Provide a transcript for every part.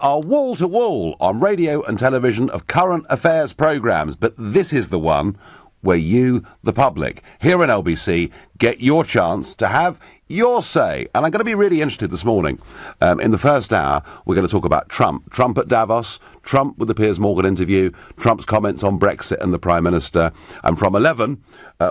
Are wall to wall on radio and television of current affairs programmes, but this is the one where you, the public, here in LBC, get your chance to have your say. And I'm going to be really interested this morning. In the first hour, we're going to talk about Trump. Trump at Davos, Trump with the Piers Morgan interview, Trump's comments on Brexit and the Prime Minister. And from 11,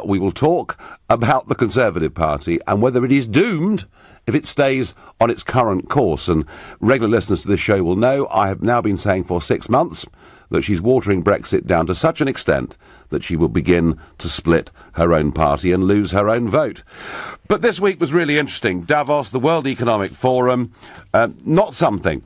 we will talk about the Conservative Party and whether it is doomed if it stays on its current course. And regular listeners to this show will know I have now been saying for 6 months that she's watering Brexit down to such an extent that she will begin to split her own party and lose her own vote. But this week was really interesting. Davos, the World Economic Forum, not something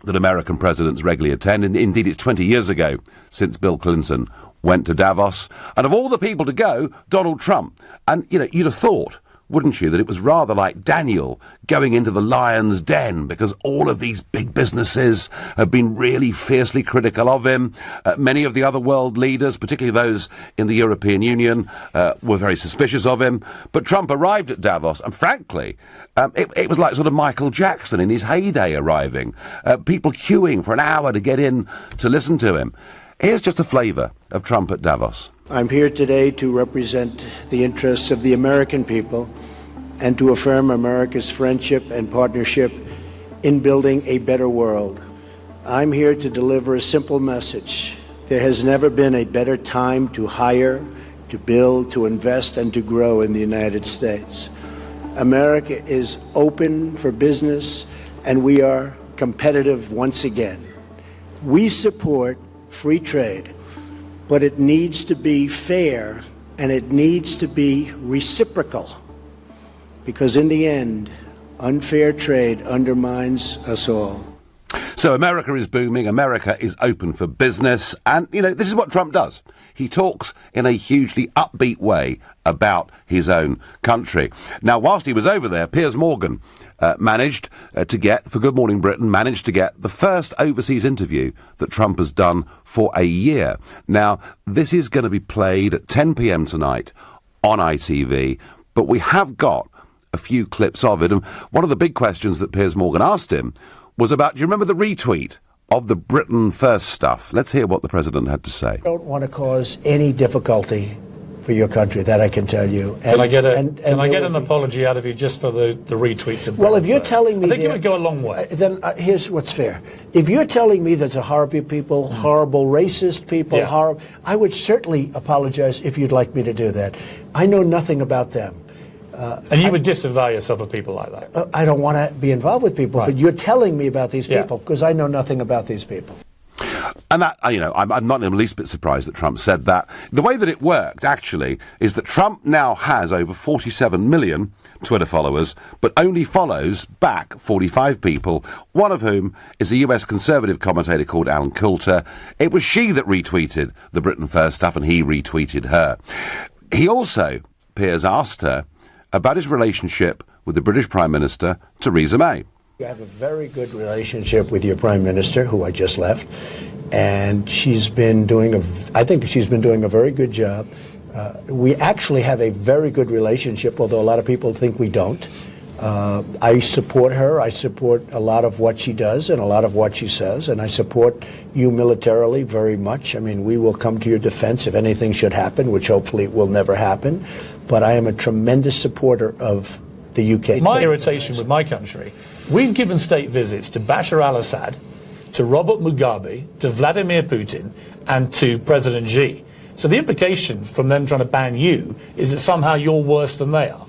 that American presidents regularly attend. Indeed, it's 20 years ago since Bill Clinton went to Davos. And of all the people to go, Donald Trump. And, you know, you'd have thought, wouldn't you, that it was rather like Daniel going into the lion's den because all of these big businesses have been really fiercely critical of him. Many of the other world leaders, particularly those in the European Union, were very suspicious of him. But Trump arrived at Davos, and frankly, it was like sort of Michael Jackson in his heyday arriving. People queuing for an hour to get in to listen to him. Here's just a flavour of Trump at Davos. I'm here today to represent the interests of the American people and to affirm America's friendship and partnership in building a better world. I'm here to deliver a simple message. There has never been a better time to hire, to build, to invest, and to grow in the United States. America is open for business, and we are competitive once again. We support free trade, but it needs to be fair and it needs to be reciprocal, because in the end, unfair trade undermines us all. So America is booming, America is open for business, and, you know, this is what Trump does. He talks in a hugely upbeat way about his own country. Now, whilst he was over there, Piers Morgan managed to get, for Good Morning Britain, managed to get the first overseas interview that Trump has done for a year. Now, this is going to be played at 10 p.m. tonight on ITV, but we have got a few clips of it. And one of the big questions that Piers Morgan asked him was about, do you remember the retweet of the Britain First stuff? Let's hear what the president had to say. I don't want to cause any difficulty for your country, that I can tell you. Can I get an apology out of you just for the retweets of Britain Well, if you're First? telling me... I think it would go a long way. Then here's what's fair. If you're telling me there's a horrible people, horrible racist people, Yeah. I would certainly apologize if you'd like me to do that. I know nothing about them. And you would disavow yourself of people like that? I don't want to be involved with people, Right. but you're telling me about these Yeah. people because I know nothing about these people. And that, you know, I'm not in the least bit surprised that Trump said that. The way that it worked, actually, is that Trump now has over 47 million Twitter followers, but only follows back 45 people, one of whom is a US Conservative commentator called Alan Coulter. It was she that retweeted the Britain First stuff, and he retweeted her. He also, Piers asked her about his relationship with the British Prime Minister, Theresa May. You have a very good relationship with your Prime Minister, who I just left, and she's been doing I think she's been doing a very good job. We actually have a very good relationship, although a lot of people think we don't. I support her. I support a lot of what she does and a lot of what she says, and I support you militarily very much. I mean, we will come to your defense if anything should happen, which hopefully will never happen. But I am a tremendous supporter of the UK. My irritation with my country, we've given state visits to Bashar al-Assad, to Robert Mugabe, to Vladimir Putin, and to President Xi. So the implication from them trying to ban you is that somehow you're worse than they are.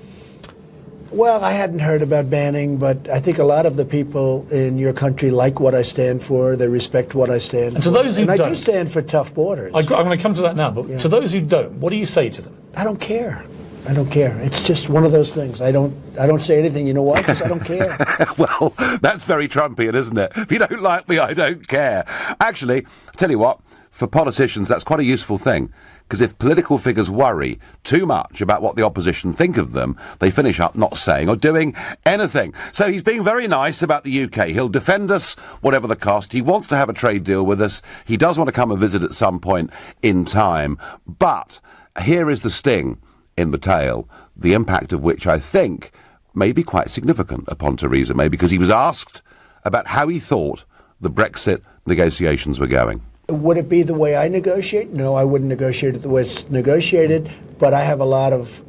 Well, I hadn't heard about banning, but I think a lot of the people in your country like what I stand for. They respect what I stand for. And to those who I don't, do stand for tough borders. I'm going to come to that now, but to those who don't, what do you say to them? I don't care. I don't care. It's just one of those things. I don't say anything. You know why? Because I don't care. Well, that's very Trumpian, isn't it? If you don't like me, I don't care. Actually, I tell you what, for politicians, that's quite a useful thing. Because if political figures worry too much about what the opposition think of them, they finish up not saying or doing anything. So he's being very nice about the UK. He'll defend us, whatever the cost. He wants to have a trade deal with us. He does want to come and visit at some point in time. But here is the sting in the tail, the impact of which I think may be quite significant upon Theresa May, because he was asked about how he thought the Brexit negotiations were going? Would it be the way I negotiate? No, I wouldn't negotiate it the way it's negotiated, but I have a lot of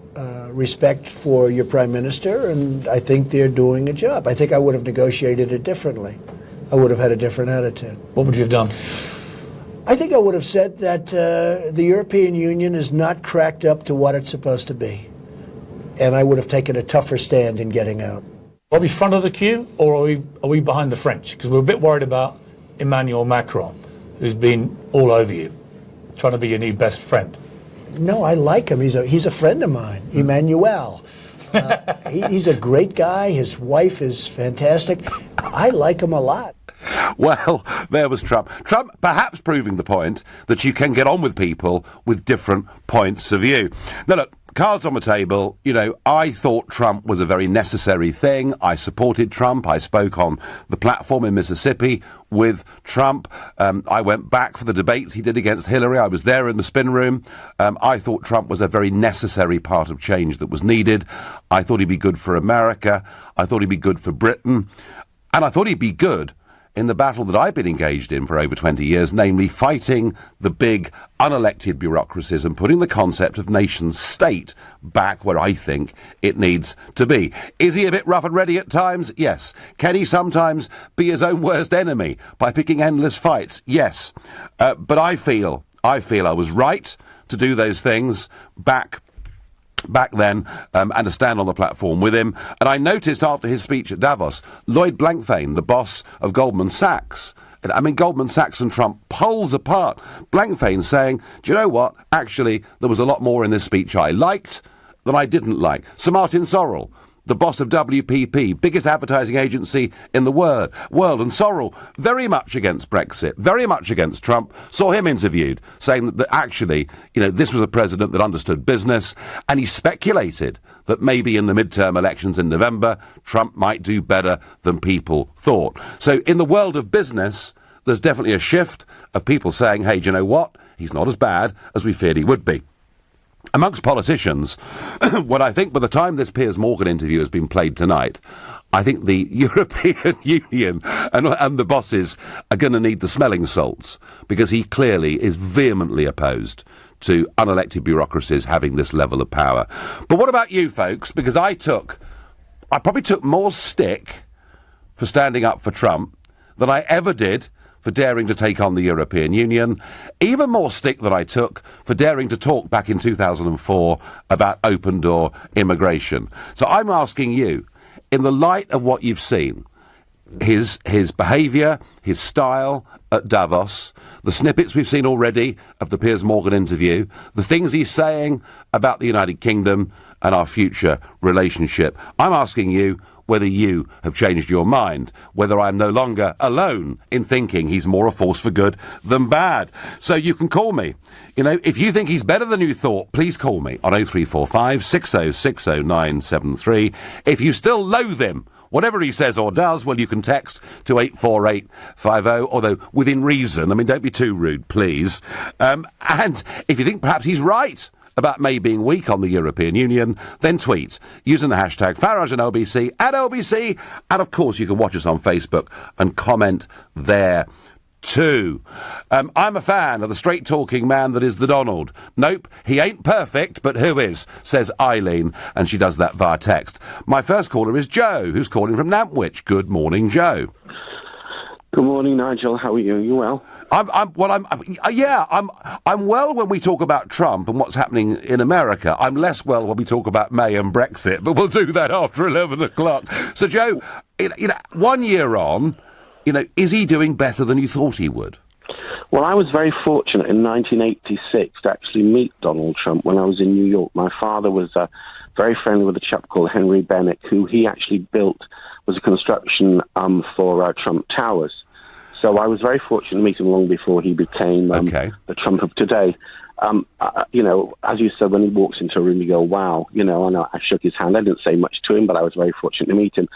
respect for your Prime Minister, and I think they're doing a job. I think I would have negotiated it differently. I would have had a different attitude. What would you have done? I think I would have said that the European Union is not cracked up to what it's supposed to be, and I would have taken a tougher stand in getting out. Are we front of the queue, or are we behind the French? Because we're a bit worried about Emmanuel Macron, who's been all over you, trying to be your new best friend. No, I like him. He's a friend of mine, Emmanuel. He's a great guy. His wife is fantastic. I like him a lot. Well, there was Trump. Trump perhaps proving the point that you can get on with people with different points of view. Now, look, cards on the table. You know, I thought Trump was a very necessary thing. I supported Trump. I spoke on the platform in Mississippi with Trump. I went back for the debates he did against Hillary. I was there in the spin room. I thought Trump was a very necessary part of change that was needed. I thought he'd be good for America. I thought he'd be good for Britain. And I thought he'd be good in the battle that I've been engaged in for over 20 years, namely fighting the big unelected bureaucracies and putting the concept of nation-state back where I think it needs to be. Is he a bit rough and ready at times? Yes. Can he sometimes be his own worst enemy by picking endless fights? Yes. But I feel I was right to do those things back then, and to stand on the platform with him. And I noticed after his speech at Davos, Lloyd Blankfein, the boss of Goldman Sachs, Goldman Sachs and Trump poles apart. Blankfein saying, do you know what? Actually, there was a lot more in this speech I liked than I didn't like. Sir Martin Sorrell, the boss of WPP, biggest advertising agency in the world. And Sorrell, very much against Brexit, very much against Trump, saw him interviewed, saying that actually, this was a president that understood business, and he speculated that maybe in the midterm elections in November, Trump might do better than people thought. So in the world of business, there's definitely a shift of people saying, hey, do you know what? He's not as bad as we feared he would be. Amongst politicians, what I think by the time this Piers Morgan interview has been played tonight, I think the European Union and the bosses are going to need the smelling salts, because he clearly is vehemently opposed to unelected bureaucracies having this level of power. But what about you folks? Because I probably took more stick for standing up for Trump than I ever did for daring to take on the European Union, even more stick than I took for daring to talk back in 2004 about open-door immigration. So I'm asking you, in the light of what you've seen, his behaviour, his style at Davos, the snippets we've seen already of the Piers Morgan interview, the things he's saying about the United Kingdom and our future relationship, I'm asking you whether you have changed your mind, whether I'm no longer alone in thinking he's more a force for good than bad. So you can call me. If you think he's better than you thought, please call me on 0345 6060 973. If you still loathe him, whatever he says or does, well, you can text to 84850, although within reason. Don't be too rude, please. And if you think perhaps he's right about May being weak on the European Union, then tweet using the hashtag Farage and LBC at LBC. And of course, you can watch us on Facebook and comment there too. I'm a fan of the straight-talking man that is the Donald. Nope, he ain't perfect, but who is, says Eileen, and she does that via text. My first caller is Joe, who's calling from Nantwich. Good morning, Joe. Good morning, Nigel. How are you? You well? I'm well when we talk about Trump and what's happening in America. I'm less well when we talk about May and Brexit, but we'll do that after 11 o'clock. So, Joe, 1 year on, is he doing better than you thought he would? Well, I was very fortunate in 1986 to actually meet Donald Trump when I was in New York. My father was very friendly with a chap called Henry Bennett, who he actually built, was a construction for Trump Towers. So I was very fortunate to meet him long before he became the Trump of today. As you said, when he walks into a room, you go, wow. I shook his hand. I didn't say much to him, but I was very fortunate to meet him.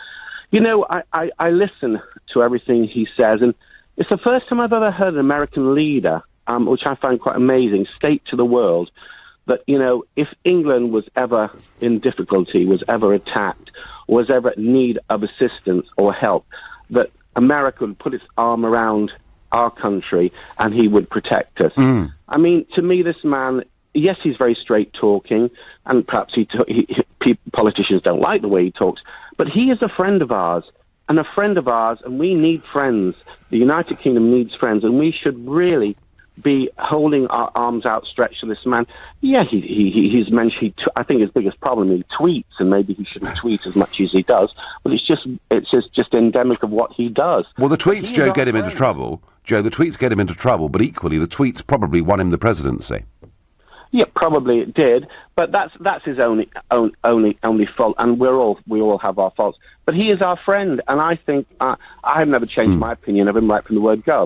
I listen to everything he says, and it's the first time I've ever heard an American leader, which I find quite amazing, state to the world that, if England was ever in difficulty, was ever attacked, was ever in need of assistance or help, that America would put its arm around our country and he would protect us. I mean, to me, this man, yes, he's very straight-talking, and perhaps politicians don't like the way he talks, but he is a friend of ours, and we need friends. The United Kingdom needs friends, and we should really be holding our arms outstretched to this man. Yeah, he's mentioned. I think his biggest problem, he tweets, and maybe he shouldn't tweet as much as he does. But it's just endemic of what he does. Well, the tweets, Joe, get him into trouble. Joe, the tweets get him into trouble, but equally, the tweets probably won him the presidency. Yeah, probably it did, but that's his only fault, and we all have our faults. But he is our friend, and I think I have never changed my opinion of him right from the word go.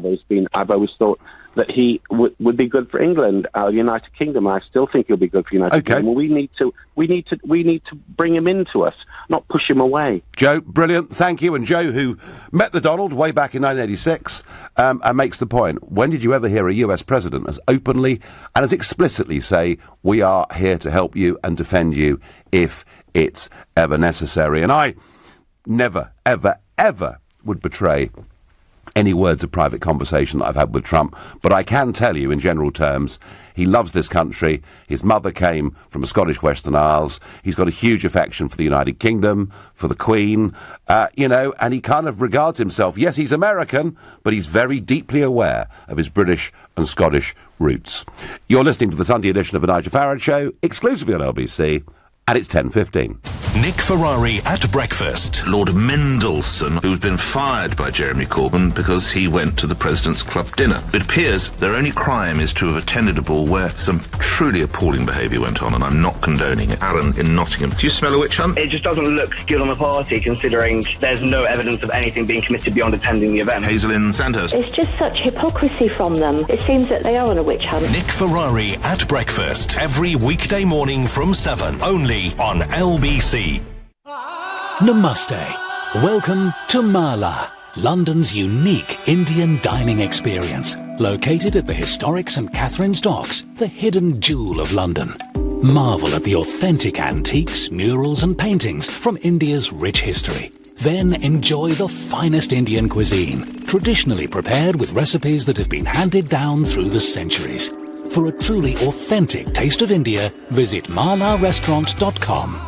I've always thought that he would be good for England, the United Kingdom. I still think he'll be good for United Kingdom. Well, we need to bring him into us, not push him away. Joe, brilliant, thank you. And Joe, who met the Donald way back in 1986, and makes the point: when did you ever hear a US president as openly and as explicitly say, "We are here to help you and defend you if it's ever necessary"? And I never, ever, ever would betray any words of private conversation that I've had with Trump, but I can tell you in general terms, he loves this country. His mother came from the Scottish Western Isles. He's got a huge affection for the United Kingdom, for the Queen, and he kind of regards himself, yes, he's American, but he's very deeply aware of his British and Scottish roots. You're listening to the Sunday edition of the Nigel Farage Show, exclusively on LBC, and it's 10:15. Nick Ferrari at breakfast. Lord Mendelssohn, who's been fired by Jeremy Corbyn because he went to the President's Club dinner. It appears their only crime is to have attended a ball where some truly appalling behaviour went on, and I'm not condoning it. Aaron in Nottingham, do you smell a witch hunt? It just doesn't look good on the party, considering there's no evidence of anything being committed beyond attending the event. Hazel in Sandhurst. It's just such hypocrisy from them. It seems that they are on a witch hunt. Nick Ferrari at breakfast. Every weekday morning from 7, only on LBC. Namaste. Welcome to Mala, London's unique Indian dining experience. Located at the historic St Catherine's Docks, the hidden jewel of London. Marvel at the authentic antiques, murals and paintings from India's rich history. Then enjoy the finest Indian cuisine, traditionally prepared with recipes that have been handed down through the centuries. For a truly authentic taste of India, visit malarestaurant.com.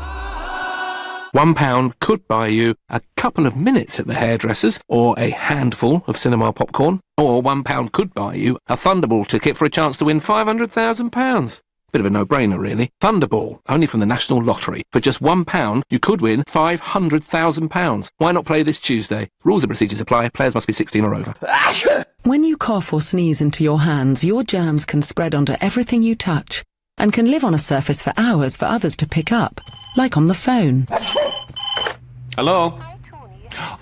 £1 could buy you a couple of minutes at the hairdresser's or a handful of cinema popcorn. Or £1 could buy you a Thunderball ticket for a chance to win £500,000. Bit of a no-brainer, really. Thunderball, only from the National Lottery. For just £1, you could win £500,000. Why not play this Tuesday? Rules and procedures apply. Players must be 16 or over. When you cough or sneeze into your hands, your germs can spread onto everything you touch and can live on a surface for hours for others to pick up, like on the phone. Hello?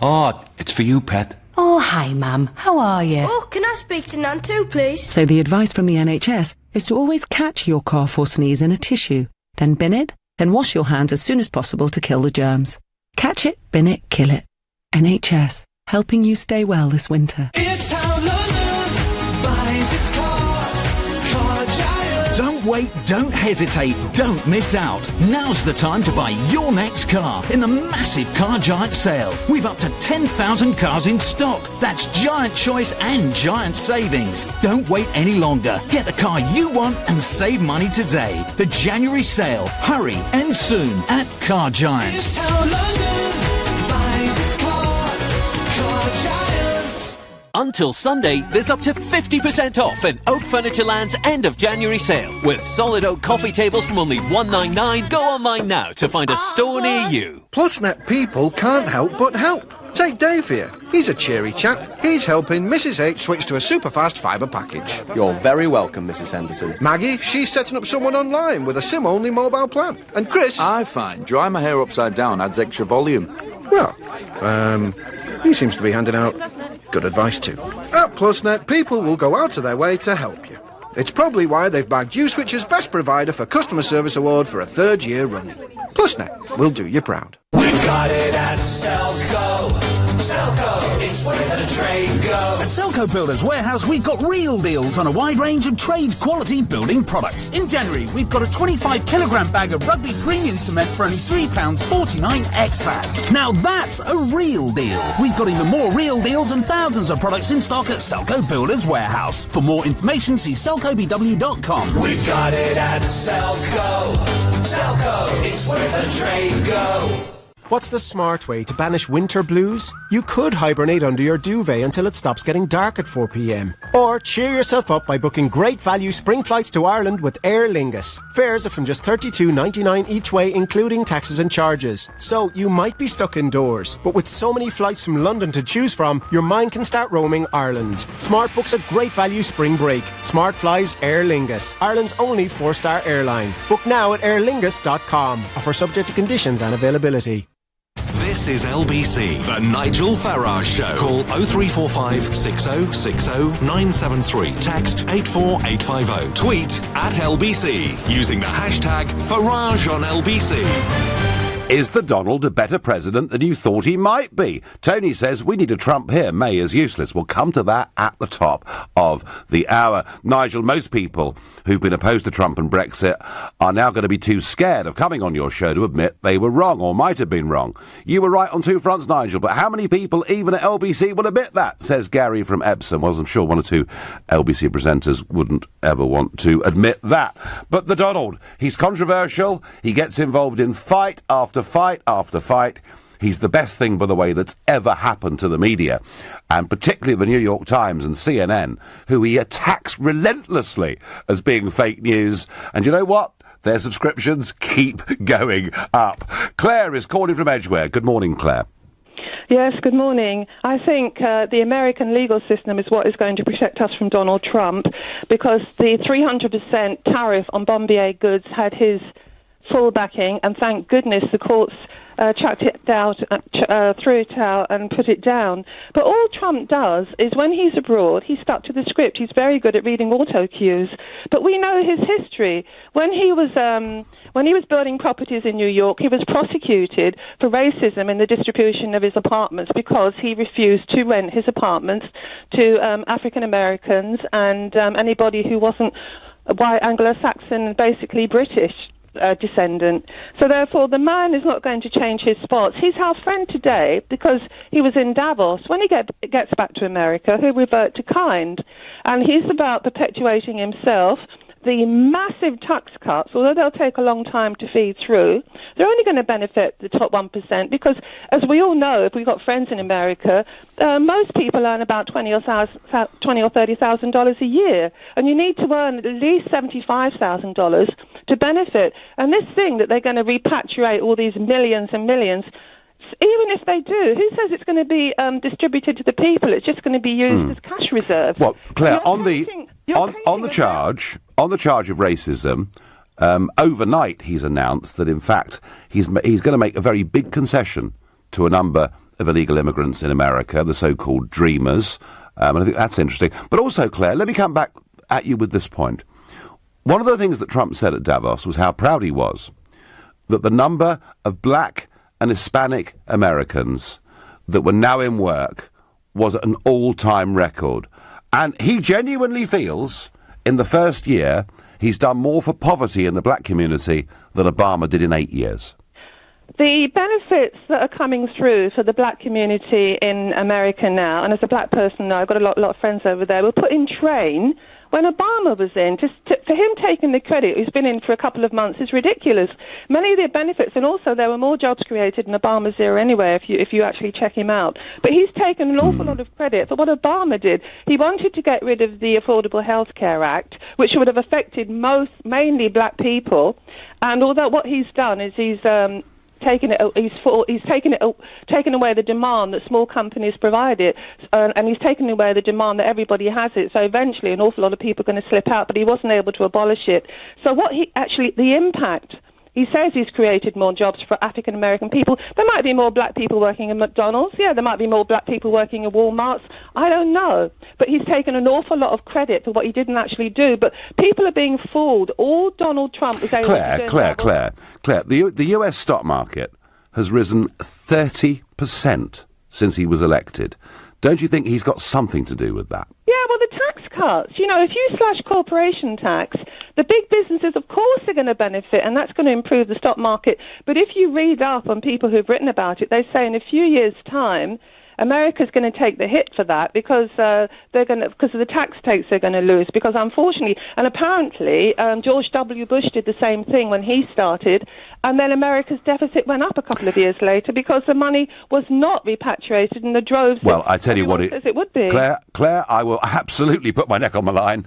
Oh, it's for you, pet. Oh, hi, Mum. How are you? Oh, can I speak to Nan too, please? So the advice from the NHS is to always catch your cough or sneeze in a tissue, then bin it, then wash your hands as soon as possible to kill the germs. Catch it, bin it, kill it. NHS, helping you stay well this winter. It's how London buys its cars. Car Giant. Don't wait, don't hesitate, don't miss out. Now's the time to buy your next car in the massive Car Giant sale. We've up to 10,000 cars in stock. That's giant choice and giant savings. Don't wait any longer. Get the car you want and save money today. The January sale. Hurry and soon at Car Giant. It's how London buys its cars. Car Giant. Until Sunday, there's up to 50% off in Oak Furnitureland's end of January sale. With solid oak coffee tables from only $199. Go online now to find a store near you. PlusNet people can't help but help. Take Dave here. He's a cheery chap. He's helping Mrs H switch to a super-fast fibre package. You're very welcome, Mrs Henderson. Maggie, she's setting up someone online with a SIM-only mobile plan. And Chris... I find drying my hair upside down adds extra volume. Well, he seems to be handing out good advice too. At PlusNet, people will go out of their way to help you. It's probably why they've bagged Uswitch's Best Provider for Customer Service Award for a 3rd year running. PlusNet will do you proud. We got it at Selco. Selco, it's where the trade goes. At Selco Builders Warehouse, we've got real deals on a wide range of trade-quality building products. In January, we've got a 25-kilogram bag of Rugby Premium Cement for only £3.49 ex-VAT. Now that's a real deal. We've got even more real deals and thousands of products in stock at Selco Builders Warehouse. For more information, see selcobw.com. We've got it at Selco. Selco, it's where the trade goes. What's the smart way to banish winter blues? You could hibernate under your duvet until it stops getting dark at 4 p.m. Or cheer yourself up by booking great value spring flights to Ireland with Aer Lingus. Fares are from just $32.99 each way, including taxes and charges. So you might be stuck indoors, but with so many flights from London to choose from, your mind can start roaming Ireland. Smart books a great value spring break. Smart flies Aer Lingus, Ireland's only 4-star airline. Book now at airlingus.com. Offer subject to conditions and availability. This is LBC, the Nigel Farage Show. Call 0345 6060 973. Text 84850. Tweet at LBC using the hashtag Farage on LBC. Is the Donald a better president than you thought he might be? Tony says we need a Trump here. May is useless. We'll come to that at the top of the hour. Nigel, most people who've been opposed to Trump and Brexit are now going to be too scared of coming on your show to admit they were wrong or might have been wrong. You were right on two fronts, Nigel, but how many people, even at LBC, will admit that, says Gary from Epsom. Well, I'm sure one or two LBC presenters wouldn't ever want to admit that. But the Donald, he's controversial. He gets involved in fight after fight after fight. He's the best thing, by the way, that's ever happened to the media, and particularly the New York Times and CNN, who he attacks relentlessly as being fake news. And you know what? Their subscriptions keep going up. Claire is calling from Edgware. Good morning, Claire. Yes, good morning. I think the American legal system is what is going to protect us from Donald Trump, because the 300% tariff on Bombardier goods had his full backing, and thank goodness the courts chucked it out, threw it out and put it down. But all Trump does is when he's abroad, he's stuck to the script. He's very good at reading auto cues. But we know his history. When he was building properties in New York, he was prosecuted for racism in the distribution of his apartments because he refused to rent his apartments to African Americans and anybody who wasn't white, Anglo-Saxon, basically British descendant. So therefore the man is not going to change his spots. He's our friend today because he was in Davos. When he gets back to America, he'll revert to kind. And he's about perpetuating himself. The massive tax cuts, although they'll take a long time to feed through, they're only going to benefit the top 1% because, as we all know, if we've got friends in America, most people earn about $20,000 or $30,000 a year, and you need to earn at least $75,000 to benefit. And this thing that they're going to repatriate all these millions and millions, even if they do, who says it's going to be distributed to the people? It's just going to be used as cash reserve. Well, Claire, on the charge of racism, overnight he's announced that in fact he's going to make a very big concession to a number of illegal immigrants in America, the so-called Dreamers. And I think that's interesting. But also, Claire, let me come back at you with this point. One of the things that Trump said at Davos was how proud he was that the number of black and Hispanic Americans that were now in work was an all-time record. And he genuinely feels in the first year he's done more for poverty in the black community than Obama did in 8 years. The benefits that are coming through for the black community in America now, and as a black person now, I've got a lot of friends over there, were put in train when Obama was in. For him taking the credit, who's been in for a couple of months, is ridiculous. Many of the benefits, and also there were more jobs created in Obama's era anyway, if you actually check him out. But he's taken an awful lot of credit for what Obama did. He wanted to get rid of the Affordable Health Care Act, which would have affected mainly black people. And although what he's done is he's taken away the demand that small companies provided, and he's taken away the demand that everybody has it. So eventually, an awful lot of people are going to slip out. But he wasn't able to abolish it. So the impact. He says he's created more jobs for African American people. There might be more black people working in McDonald's. Yeah, there might be more black people working in Walmart's. I don't know. But he's taken an awful lot of credit for what he didn't actually do. But people are being fooled. All Donald Trump was able to do... Claire, the US stock market has risen 30% since he was elected. Don't you think he's got something to do with that? Yeah, well, the tax cuts. You know, if you slash corporation tax, the big businesses, of course, are going to benefit, and that's going to improve the stock market. But if you read up on people who've written about it, they say in a few years' time, America's going to take the hit for that because because of the tax takes they're going to lose. Because unfortunately, and apparently, George W. Bush did the same thing when he started, and then America's deficit went up a couple of years later because the money was not repatriated in the droves. Well, I tell you what, it would be. Claire, I will absolutely put my neck on the line.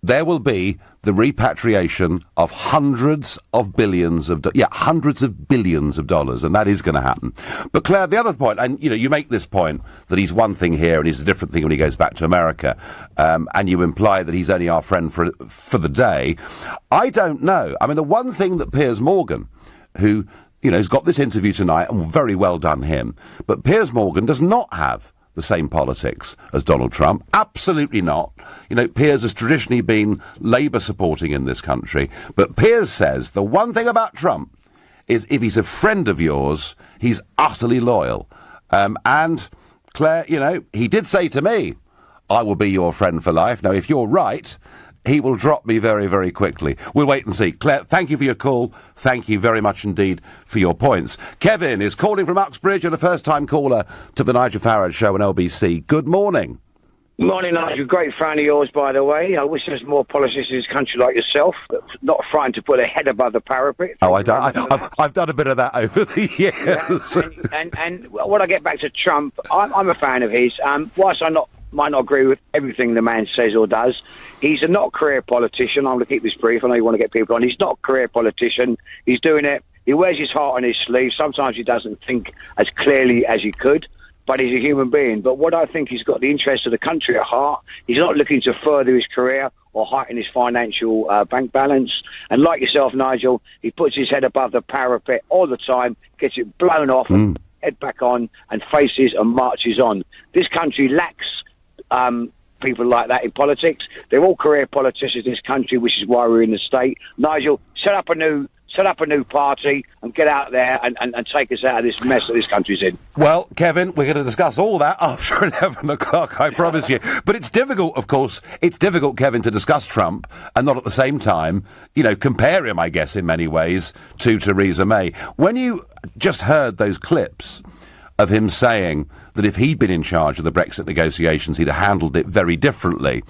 There will be the repatriation of hundreds of billions of dollars, and that is going to happen. But Claire, the other point, and you make this point that he's one thing here and he's a different thing when he goes back to America, and you imply that he's only our friend for the day. I don't know. I mean, the one thing that Piers Morgan, who has got this interview tonight, and very well done him, but Piers Morgan does not have the same politics as Donald Trump. Absolutely not. Piers has traditionally been Labour supporting in this country. But Piers says the one thing about Trump is if he's a friend of yours, he's utterly loyal. And, Claire, he did say to me, I will be your friend for life. Now, if you're right, he will drop me very, very quickly. We'll wait and see. Claire, thank you for your call. Thank you very much indeed for your points. Kevin is calling from Uxbridge and a first-time caller to the Nigel Farage Show on LBC. Good morning. Morning, Nigel. Great fan of yours, by the way. I wish there was more politicians in this country like yourself, not frightened to put their head above the parapet. Oh, I've done a bit of that over the years. Yeah, and when I get back to Trump, I'm a fan of his. Whilst I might not agree with everything the man says or does, he's a not career politician. I'm going to keep this brief. I know you want to get people on. He's not a career politician. He's doing it. He wears his heart on his sleeve. Sometimes he doesn't think as clearly as he could, but he's a human being. But what I think, he's got the interest of the country at heart. He's not looking to further his career or heighten his financial bank balance. And like yourself, Nigel, he puts his head above the parapet all the time, gets it blown off, and head back on, and faces and marches on. This country lacks people like that in politics. They're all career politicians in this country, which is why we're in the state. Nigel, set up a new party and get out there and take us out of this mess that this country's in. Well, Kevin, we're going to discuss all that after 11 o'clock, I promise you. But it's difficult, of course, Kevin, to discuss Trump and not at the same time, compare him, I guess, in many ways, to Theresa May. When you just heard those clips of him saying that if he'd been in charge of the Brexit negotiations, he'd have handled it very differently.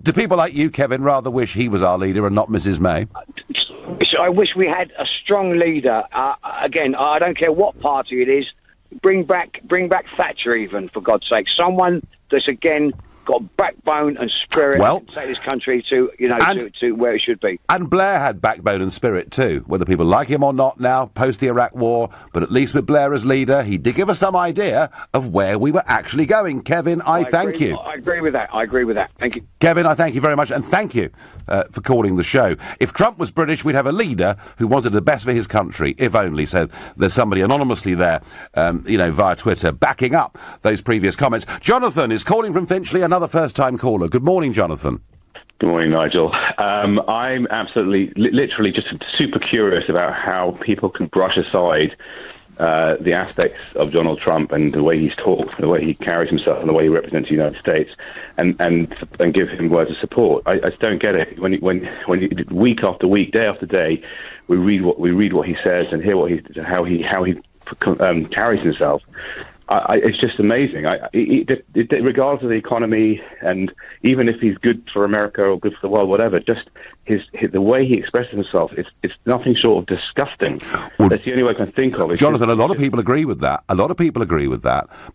Do people like you, Kevin, rather wish he was our leader and not Mrs. May? I wish we had a strong leader. Again, I don't care what party it is. Bring back Thatcher, even, for God's sake. Someone that's, again, got backbone and spirit and take this country to where it should be. And Blair had backbone and spirit too, whether people like him or not now, post the Iraq War, but at least with Blair as leader, he did give us some idea of where we were actually going. Kevin, I thank you. I agree with that. Thank you. Kevin, I thank you very much, and thank you for calling the show. If Trump was British, we'd have a leader who wanted the best for his country, if only. So there's somebody anonymously there, via Twitter, backing up those previous comments. Jonathan is calling from Finchley, another first-time caller. Good morning, Jonathan. Good morning, Nigel. I'm absolutely, literally just super curious about how people can brush aside the aspects of Donald Trump and the way he's talked, the way he carries himself, and the way he represents the United States, and give him words of support. I just don't get it. When week after week, day after day, we read what he says and hear how he carries himself. It's just amazing. Regardless of the economy, and even if he's good for America or good for the world, whatever, just the way he expresses himself, it's nothing short of disgusting. Well, that's the only way I can think of. Jonathan, a lot of people agree with that.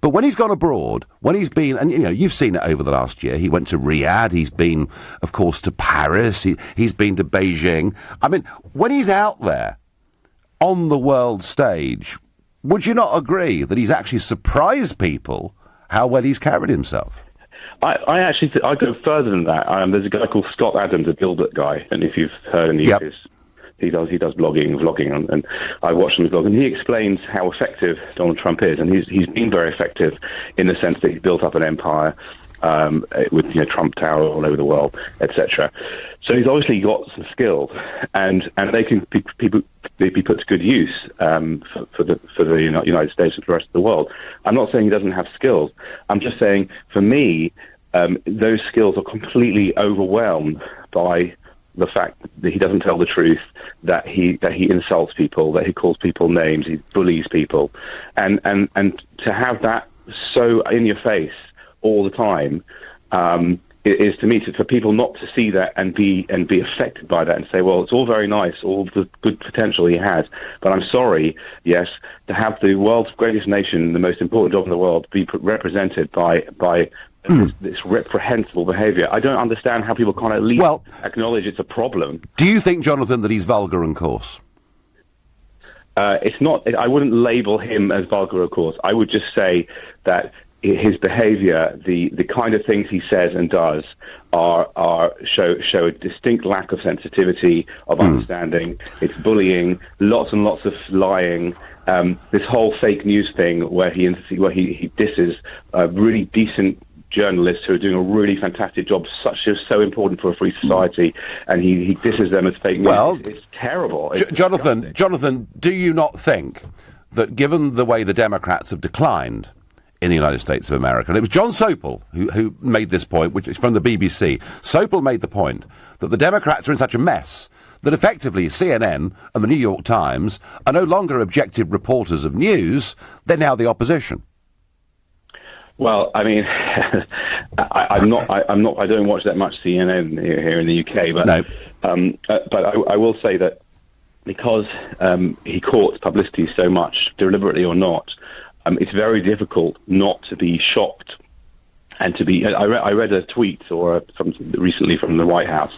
But when he's gone abroad, when he's been, and you've seen it over the last year, he went to Riyadh, he's been, of course, to Paris, he's been to Beijing. I mean, when he's out there on the world stage, would you not agree that he's actually surprised people how well he's carried himself? I actually I go further than that. There's a guy called Scott Adams, a Gilbert guy, and if you've heard any of his, he does vlogging, and I watched his vlog, and he explains how effective Donald Trump is, and he's been very effective in the sense that he's built up an empire, with Trump Tower all over the world, etc. So he's obviously got some skills, and they can be put to good use for the United States and for the rest of the world. I'm not saying he doesn't have skills. I'm just saying, for me, those skills are completely overwhelmed by the fact that he doesn't tell the truth, that he insults people, that he calls people names, he bullies people, and to have that so in your face all the time. Is to me, for people not to see that and be affected by that and say, well, it's all very nice, all the good potential he has, but I'm sorry, yes, to have the world's greatest nation, the most important job in the world, be represented by this reprehensible behaviour. I don't understand how people can't at least acknowledge it's a problem. Do you think, Jonathan, that he's vulgar and coarse? It's not. I wouldn't label him as vulgar, of course. I would just say that his behaviour, the kind of things he says and does, show a distinct lack of sensitivity, of understanding. It's bullying, lots and lots of lying. This whole fake news thing where he disses really decent journalists who are doing a really fantastic job, so important for a free society, and he disses them as fake news. Well, it's terrible. Jonathan, do you not think that given the way the Democrats have declined in the United States of America, and it was John Sopel who made this point, which is from the BBC. Sopel made the point that the Democrats are in such a mess that effectively CNN and the New York Times are no longer objective reporters of news, they're now the opposition. Well, I mean, I don't watch that much CNN here in the UK, but I will say that because he courts publicity so much, deliberately or not, it's very difficult not to be shocked and to be. I read a tweet recently from the White House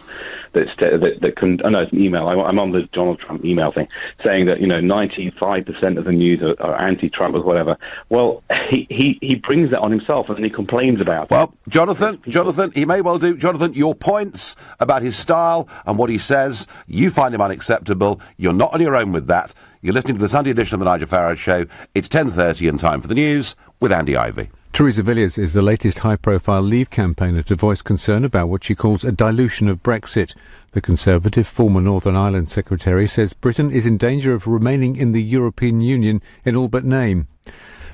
it's an email. I'm on the Donald Trump email thing, saying that 95% of the news are anti-Trump or whatever. Well, he brings that on himself and then he complains about it. Well, Jonathan, he may well do. Jonathan, your points about his style and what he says, you find him unacceptable. You're not on your own with that. You're listening to the Sunday edition of the Nigel Farage Show. It's 10:30 and time for the news with Andy Ivey. Theresa Villiers is the latest high-profile Leave campaigner to voice concern about what she calls a dilution of Brexit. The Conservative former Northern Ireland Secretary says Britain is in danger of remaining in the European Union in all but name.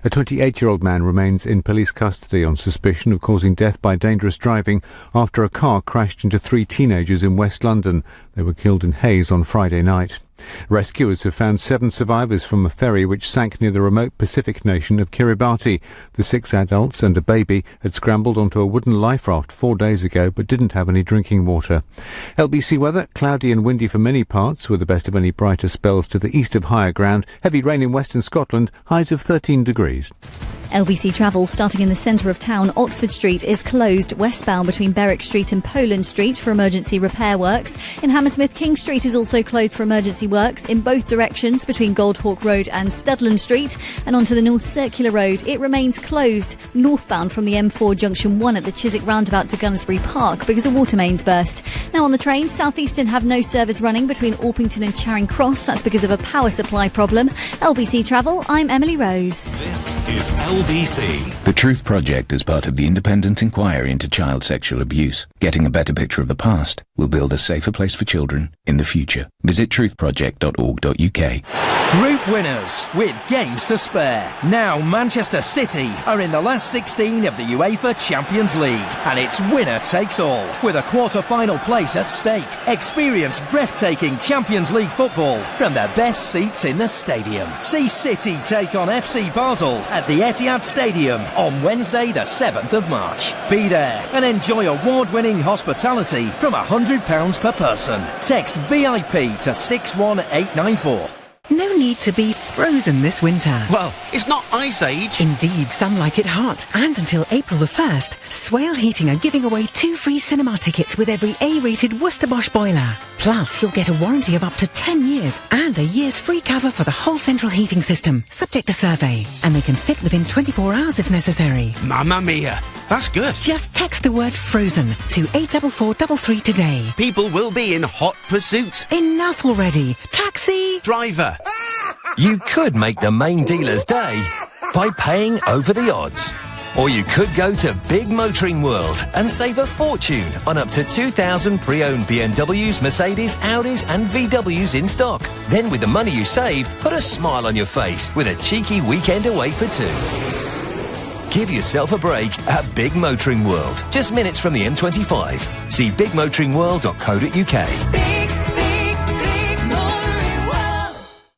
A 28-year-old man remains in police custody on suspicion of causing death by dangerous driving after a car crashed into 3 teenagers in West London. They were killed in Hayes on Friday night. Rescuers have found 7 survivors from a ferry which sank near the remote Pacific nation of Kiribati. The 6 adults and a baby had scrambled onto a wooden life raft 4 days ago but didn't have any drinking water. LBC weather, cloudy and windy for many parts, with the best of any brighter spells to the east of higher ground. Heavy rain in western Scotland, highs of 13 degrees. LBC travel starting in the centre of town. Oxford Street is closed westbound between Berwick Street and Poland Street for emergency repair works. In Hammersmith, King Street is also closed for emergency works in both directions between Goldhawk Road and Studland Street. And onto the North Circular Road, it remains closed northbound from the M4 Junction 1 at the Chiswick roundabout to Gunnersbury Park because a water mains burst. Now on the train, South Eastern have no service running between Orpington and Charing Cross. That's because of a power supply problem. LBC Travel, I'm Emily Rose. This is LBC. The Truth Project is part of the independent inquiry into child sexual abuse. Getting a better picture of the past will build a safer place for children in the future. Visit truthproject.org.uk. Group winners with games to spare. Now Manchester City are in the last 16 of the UEFA Champions League, and it's winner takes all with a quarter-final place at stake. Experience breathtaking Champions League football from the best seats in the stadium. See City take on FC Basel at the Etihad Stadium on Wednesday the 7th of March. Be there and enjoy award-winning hospitality from £100 per person. Text VIP to 61894. No need to be frozen this winter. Well, it's not Ice Age. Indeed, some like it hot. And until April the 1st, Swale Heating are giving away 2 free cinema tickets with every A-rated Worcester Bosch boiler. Plus, you'll get a warranty of up to 10 years and a year's free cover for the whole central heating system, subject to survey. And they can fit within 24 hours if necessary. Mamma mia, that's good. Just text the word FROZEN to 84433 today. People will be in hot pursuit. Enough already. Taxi! Driver. You could make the main dealer's day by paying over the odds. Or you could go to Big Motoring World and save a fortune on up to 2,000 pre-owned BMWs, Mercedes, Audis and VWs in stock. Then with the money you save, put a smile on your face with a cheeky weekend away for two. Give yourself a break at Big Motoring World, just minutes from the M25. See bigmotoringworld.co.uk.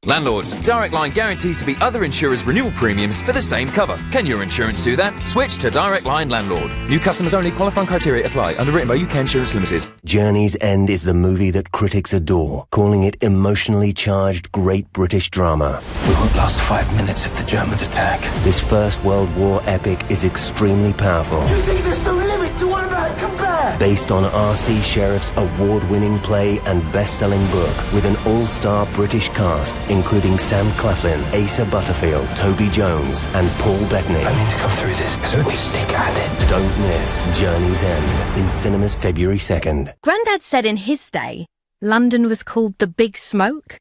Landlords, Direct Line guarantees to beat other insurers' renewal premiums for the same cover. Can your insurance do that? Switch to Direct Line Landlord. New customers only. Qualifying criteria apply. Underwritten by UK Insurance Limited. Journey's End is the movie that critics adore, calling it emotionally charged great British drama. We won't last 5 minutes if the Germans attack. This First World War epic is extremely powerful. You think there's no limit to what about compare? Based on R.C. Sheriff's award-winning play and best-selling book, with an all-star British cast, including Sam Claflin, Asa Butterfield, Toby Jones, and Paul Bettany. I need to come through this, so we stick at it. Don't miss Journey's End in cinemas February 2nd. Grandad said in his day, London was called the Big Smoke.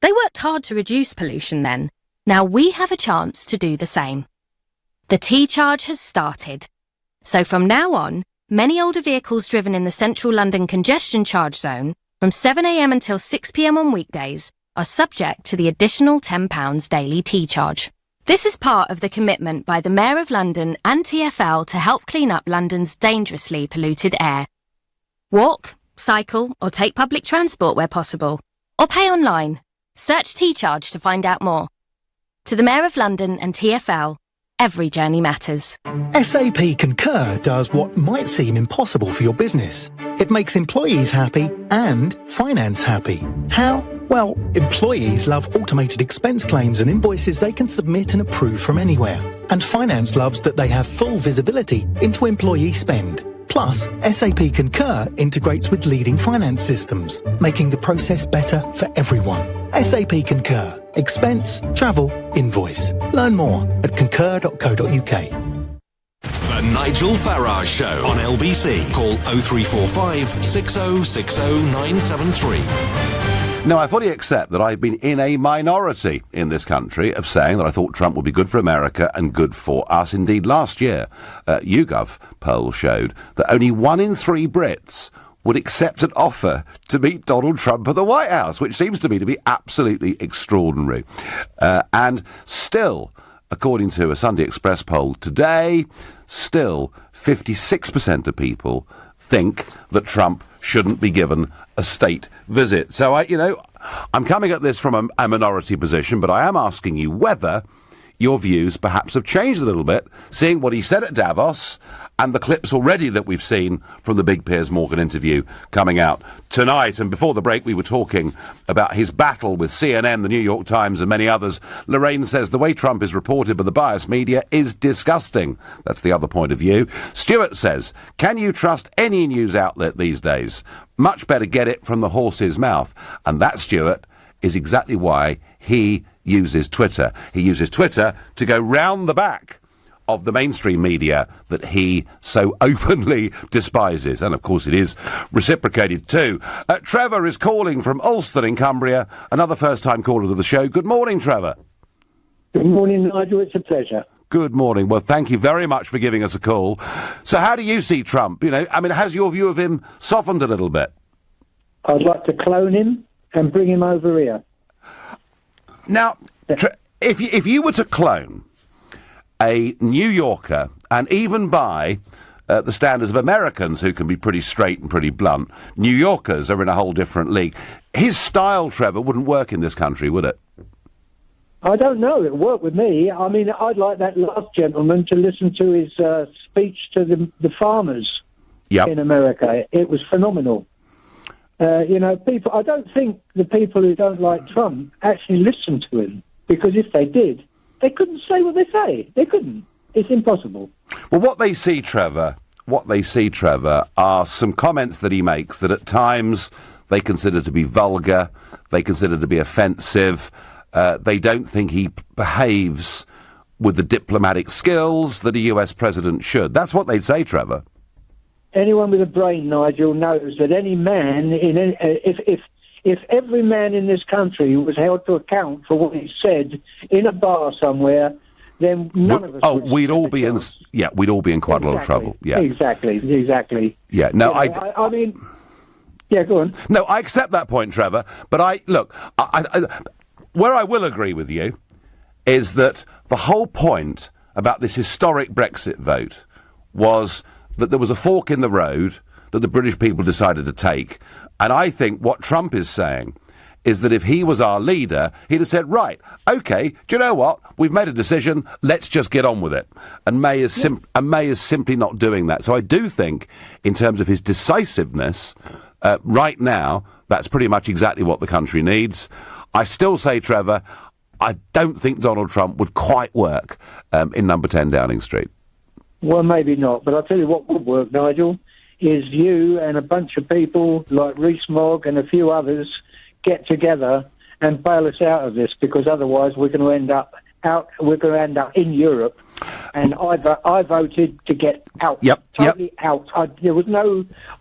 They worked hard to reduce pollution then. Now we have a chance to do the same. The T-Charge has started. So from now on, many older vehicles driven in the central London congestion charge zone from 7 a.m. until 6 p.m. on weekdays are subject to the additional £10 daily T-Charge. This is part of the commitment by the Mayor of London and TfL to help clean up London's dangerously polluted air. Walk, cycle or take public transport where possible. Or pay online. Search T-Charge to find out more. To the Mayor of London and TfL, every journey matters. SAP Concur does what might seem impossible for your business. It makes employees happy and finance happy. How? Well, employees love automated expense claims and invoices they can submit and approve from anywhere. And finance loves that they have full visibility into employee spend. Plus, SAP Concur integrates with leading finance systems, making the process better for everyone. SAP Concur. Expense, travel, invoice. Learn more at concur.co.uk. The Nigel Farage Show on LBC. Call 0345 6060 973. Now, I fully accept that I've been in a minority in this country of saying that I thought Trump would be good for America and good for us. Indeed, last year, YouGov poll showed that only 1 in 3 Brits would accept an offer to meet Donald Trump at the White House, which seems to me to be absolutely extraordinary. And still, according to a Sunday Express poll today, still 56% of people think that Trump shouldn't be given a state visit. So, I'm coming at this from a minority position, but I am asking you whether your views perhaps have changed a little bit, seeing what he said at Davos and the clips already that we've seen from the big Piers Morgan interview coming out tonight. And before the break, we were talking about his battle with CNN, the New York Times and many others. Lorraine says the way Trump is reported by the biased media is disgusting. That's the other point of view. Stuart says, can you trust any news outlet these days? Much better get it from the horse's mouth. And that, Stuart, is exactly why he uses Twitter. He uses Twitter to go round the back of the mainstream media that he so openly despises. And, of course, it is reciprocated too. Trevor is calling from Ulster in Cumbria, another first-time caller to the show. Good morning, Trevor. Good morning, Nigel. It's a pleasure. Good morning. Well, thank you very much for giving us a call. So how do you see Trump? Has your view of him softened a little bit? I'd like to clone him and bring him over here. Now, if you were to clone a New Yorker, and even by the standards of Americans, who can be pretty straight and pretty blunt, New Yorkers are in a whole different league. His style, Trevor, wouldn't work in this country, would it? I don't know. It worked with me. I mean, I'd like that last gentleman to listen to his speech to the farmers in America. It was phenomenal. People. I don't think the people who don't like Trump actually listen to him, because if they did, they couldn't say what they say. They couldn't. It's impossible. Well, what they see, Trevor, are some comments that he makes that at times they consider to be vulgar, they consider to be offensive. They don't think he behaves with the diplomatic skills that a US president should. That's what they'd say, Trevor. Anyone with a brain, Nigel, knows that any man, if every man in this country was held to account for what he said in a bar somewhere, then none of us. Oh, we'd all be in quite a lot of trouble. Yeah, exactly. Yeah, no, I mean, yeah, go on. No, I accept that point, Trevor. But where I will agree with you is that the whole point about this historic Brexit vote was that there was a fork in the road that the British people decided to take. And I think what Trump is saying is that if he was our leader, he'd have said, right, OK, do you know what? We've made a decision, let's just get on with it. And May is simply not doing that. So I do think, in terms of his decisiveness, right now, that's pretty much exactly what the country needs. I still say, Trevor, I don't think Donald Trump would quite work in number 10 Downing Street. Well, maybe not, but I'll tell you what would work, Nigel, is you and a bunch of people like Rees-Mogg and a few others get together and bail us out of this, because otherwise we're going to end up in Europe. And I voted to get out. Totally out. I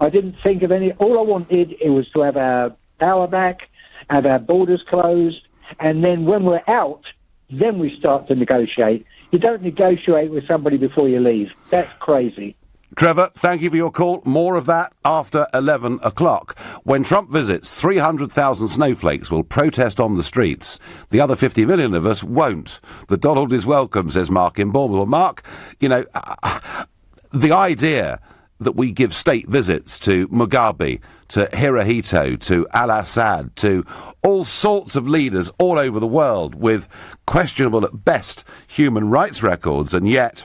didn't think of any. All I wanted, it was to have our power back, have our borders closed, and then when we're out, then we start to negotiate. You don't negotiate with somebody before you leave. That's crazy. Trevor, thank you for your call. More of that after 11 o'clock. When Trump visits, 300,000 snowflakes will protest on the streets. The other 50 million of us won't. The Donald is welcome, says Mark in Bournemouth. Well, Mark, the idea that we give state visits to Mugabe, to Hirohito, to al-Assad, to all sorts of leaders all over the world with questionable at best human rights records, and yet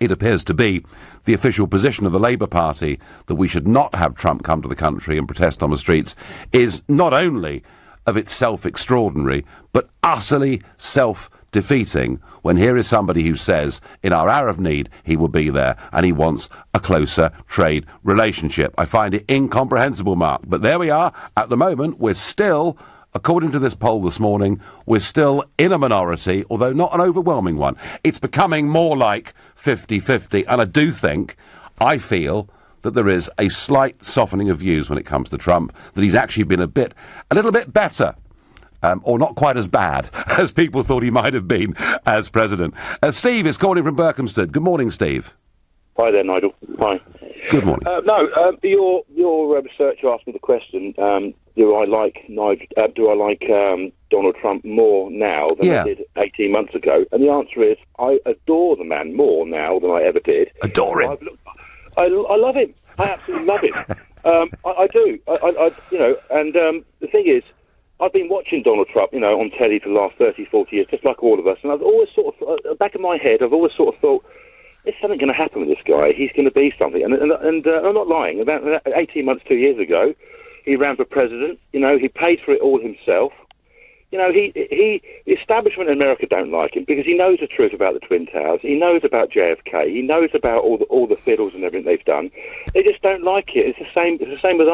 it appears to be the official position of the Labour Party that we should not have Trump come to the country and protest on the streets, is not only of itself extraordinary, but utterly self-defeating, when here is somebody who says, in our hour of need, he will be there, and he wants a closer trade relationship. I find it incomprehensible, Mark. But there we are. At the moment, we're still, according to this poll this morning, we're still in a minority, although not an overwhelming one. It's becoming more like 50-50, and I feel that there is a slight softening of views when it comes to Trump, that he's actually been a little bit better, or not quite as bad as people thought he might have been as president. Steve is calling from Berkhamsted. Good morning, Steve. Hi there, Nigel. Hi. Good morning. Your research asked me the question: do I like Donald Trump more now than I did 18 months ago? And the answer is, I adore the man more now than I ever did. Adore him. I love him. I absolutely love him. I do. And the thing is, I've been watching Donald Trump, on telly for the last 30, 40 years, just like all of us. And I've always sort of, back of my head, I've always sort of thought, is something going to happen with this guy? He's going to be something. And I'm not lying. About 18 months, 2 years ago, he ran for president. He paid for it all himself. The establishment in America don't like him because he knows the truth about the Twin Towers. He knows about JFK. He knows about all the fiddles and everything they've done. They just don't like it. It's the same with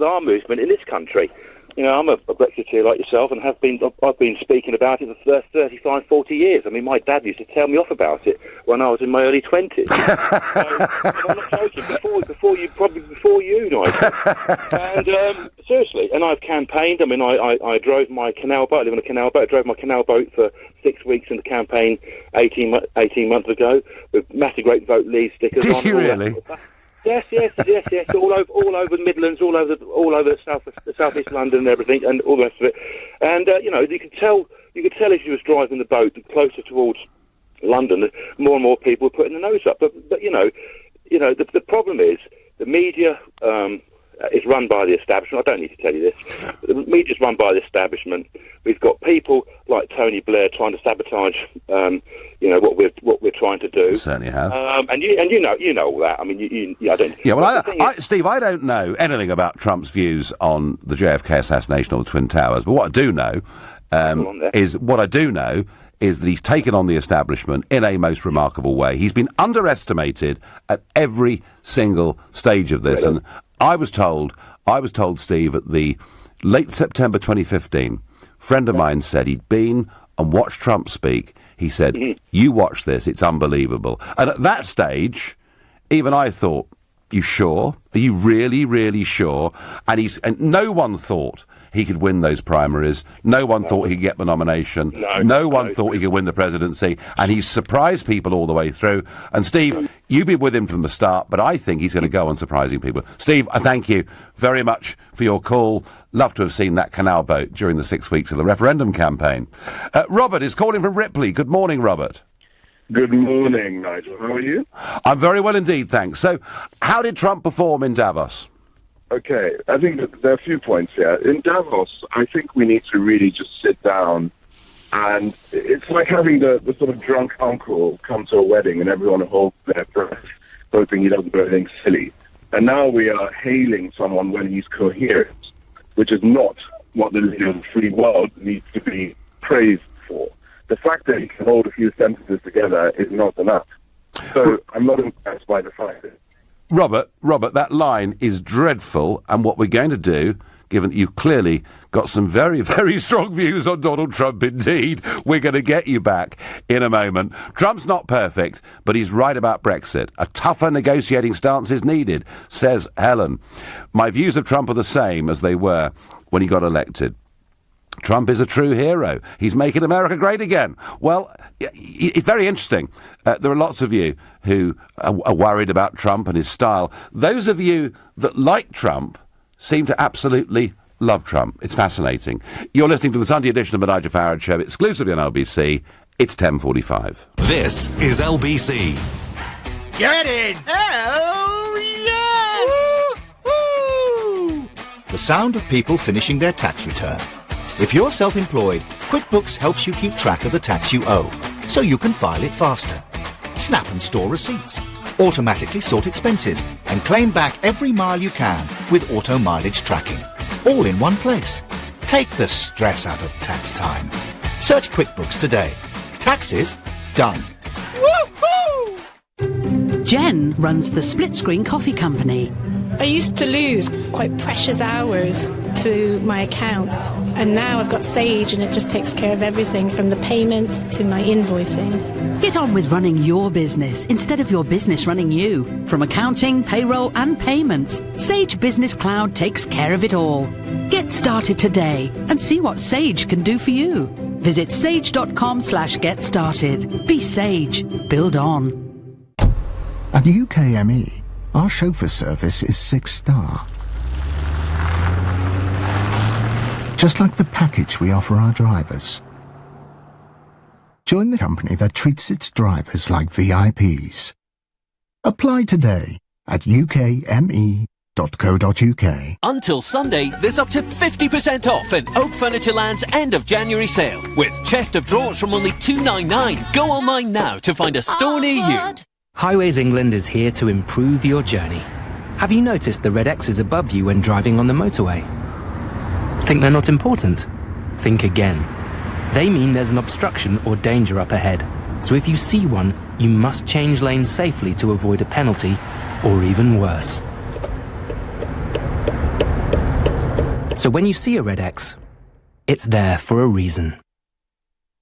our movement in this country. I'm a Brexiteer like yourself, and I've been speaking about it for 35, 40 years. I mean, my dad used to tell me off about it when I was in my early 20s. I'm not joking. Before you, Nigel. And seriously, and I've campaigned. I mean, I drove my canal boat. I live on a canal boat. I drove my canal boat for 6 weeks in the campaign 18 months ago with massive great vote leave stickers on. Did you really? Yes. All over the Midlands, all over the southeast London and everything, and all the rest of it. And you could tell as you was driving the boat closer towards London, more and more people were putting their nose up. But the problem is the media is run by the establishment. I don't need to tell you this. The media is run by the establishment. We've got people like Tony Blair trying to sabotage, what we're trying to do. You certainly have. And you know all that. I mean, I don't. Yeah, well, Steve, I don't know anything about Trump's views on the JFK assassination or the Twin Towers, but what I do know is that he's taken on the establishment in a most remarkable way. He's been underestimated at every single stage of this. Really? And I was told, Steve, at the late September 2015, a friend of mine said he'd been and watched Trump speak. He said, you watch this, it's unbelievable. And at that stage, even I thought, You sure? Are you really, really sure? And no one thought he could win those primaries. No one thought he'd get the nomination. No one thought he could win the presidency. And he's surprised people all the way through. And Steve, you've been with him from the start, but I think he's going to go on surprising people. Steve, I thank you very much for your call. Love to have seen that canal boat during the 6 weeks of the referendum campaign. Robert is calling from Ripley. Good morning, Robert. Good morning, Nigel. How are you? I'm very well indeed, thanks. So, how did Trump perform in Davos? Okay, I think that there are a few points here. In Davos, I think we need to really just sit down, and it's like having the sort of drunk uncle come to a wedding and everyone holds their breath, hoping he doesn't do anything silly. And now we are hailing someone when he's coherent, which is not what the leader of the free world needs to be praised for. The fact that he can hold a few sentences together is not enough. So I'm not impressed by the fact that... Robert, that line is dreadful, and what we're going to do, given that you've clearly got some very, very strong views on Donald Trump indeed, we're going to get you back in a moment. Trump's not perfect, but he's right about Brexit. A tougher negotiating stance is needed, says Helen. My views of Trump are the same as they were when he got elected. Trump is a true hero. He's making America great again. Well, it's very interesting. There are lots of you who are worried about Trump and his style. Those of you that like Trump seem to absolutely love Trump. It's fascinating. You're listening to the Sunday edition of the Nigel Farage Show, exclusively on LBC. It's 10:45. This is LBC. Get in! Oh, yes! Woo-hoo! The sound of people finishing their tax return. If you're self-employed, QuickBooks helps you keep track of the tax you owe, so you can file it faster. Snap and store receipts, automatically sort expenses, and claim back every mile you can with auto mileage tracking. All in one place. Take the stress out of tax time. Search QuickBooks today. Taxes done. Woohoo! Jen runs the Split Screen Coffee Company. I used to lose quite precious hours to my accounts, and now I've got Sage and it just takes care of everything from the payments to my invoicing. Get on with running your business instead of your business running you. From accounting, payroll and payments, Sage Business Cloud takes care of it all. Get started today and see what Sage can do for you. Visit sage.com/get started. Be Sage. Build on. At UKME, our chauffeur service is 6-star. Just like the package we offer our drivers. Join the company that treats its drivers like VIPs. Apply today at ukme.co.uk. Until Sunday, there's up to 50% off at Oak Furnitureland's end of January sale. With chest of drawers from only $2.99. Go online now to find a store near you. Highways England is here to improve your journey. Have you noticed the red X's above you when driving on the motorway? Think they're not important? Think again. They mean there's an obstruction or danger up ahead. So if you see one, you must change lanes safely to avoid a penalty, or even worse. So when you see a red X, it's there for a reason.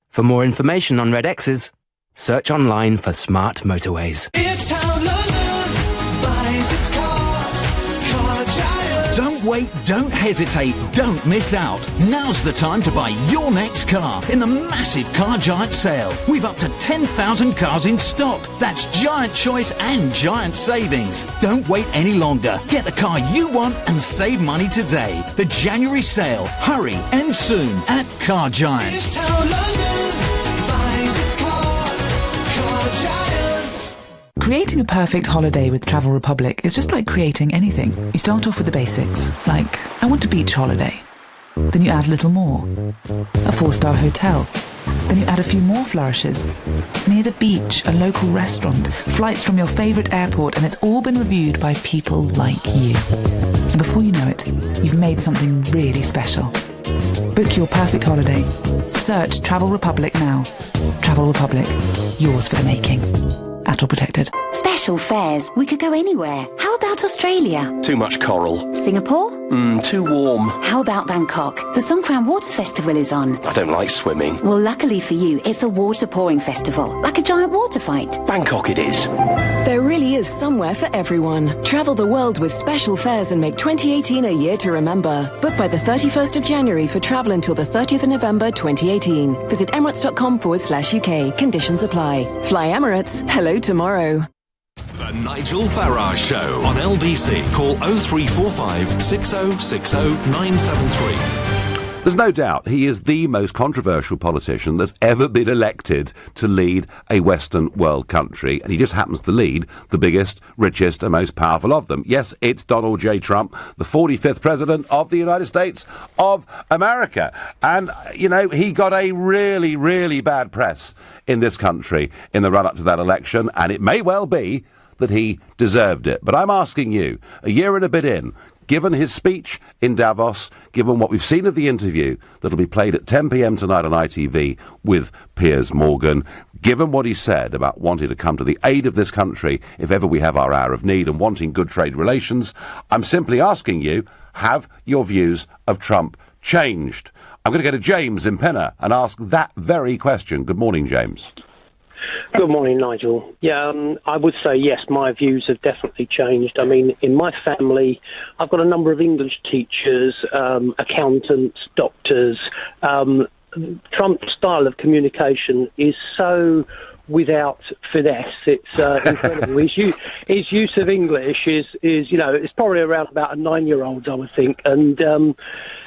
For more information on red X's, search online for smart motorways. It's how London buys its cars. Car Giant. Don't wait, don't hesitate, don't miss out. Now's the time to buy your next car in the massive Car Giant sale. We've up to 10,000 cars in stock. That's giant choice and giant savings. Don't wait any longer. Get the car you want and save money today. The January sale. Hurry, and soon at Car Giant. It's how London buys its cars. Car Giant. Creating a perfect holiday with Travel Republic is just like creating anything. You start off with the basics, like, I want a beach holiday. Then you add a little more. A 4-star hotel. Then you add a few more flourishes. Near the beach, a local restaurant, flights from your favourite airport, and it's all been reviewed by people like you. And before you know it, you've made something really special. Book your perfect holiday. Search Travel Republic now. Travel Republic, yours for the making. At all protected. Special fares. We could go anywhere. How about Australia? Too much coral. Singapore? Too warm. How about Bangkok? The Songkran Water Festival is on. I don't like swimming. Well, luckily for you, it's a water pouring festival, like a giant water fight. Bangkok it is. There really is somewhere for everyone. Travel the world with special fares and make 2018 a year to remember. Book by the 31st of January for travel until the 30th of November 2018. Visit emirates.com/UK. Conditions apply. Fly Emirates. Hello tomorrow. The Nigel Farage Show on LBC. Call 0345 6060 973. There's no doubt he is the most controversial politician that's ever been elected to lead a Western world country, and he just happens to lead the biggest, richest and most powerful of them. Yes, it's Donald J. Trump, the 45th President of the United States of America. And, you know, he got a really, really bad press in this country in the run-up to that election, and it may well be that he deserved it. But I'm asking you, a year and a bit in, given his speech in Davos, given what we've seen of the interview that'll be played at 10 p.m. tonight on ITV with Piers Morgan, given what he said about wanting to come to the aid of this country if ever we have our hour of need and wanting good trade relations, I'm simply asking you, have your views of Trump changed? I'm going to go to James in Penner and ask that very question. Good morning, James. Good morning, Nigel. Yeah, I would say yes, my views have definitely changed. I mean, in my family, I've got a number of English teachers, accountants, doctors. Trump's style of communication is so without finesse. It's incredible. His use of English is you know, it's probably around about a 9-year-old's, I would think. And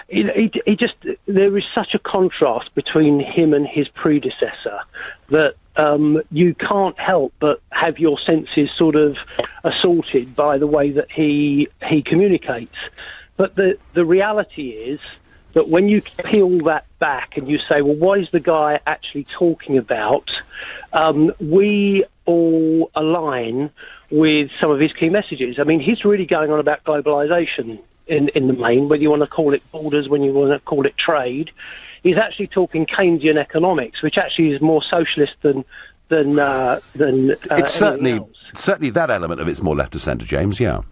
he just, there is such a contrast between him and his predecessor that you can't help but have your senses sort of assaulted by the way that he communicates. But the reality is that when you peel that back and you say, well, what is the guy actually talking about? We all align with some of his key messages. I mean, he's really going on about globalisation in the main, whether you want to call it borders, when you want to call it trade. He's actually talking Keynesian economics, which actually is more socialist than it's certainly that element of it's more left of centre, James. Yeah.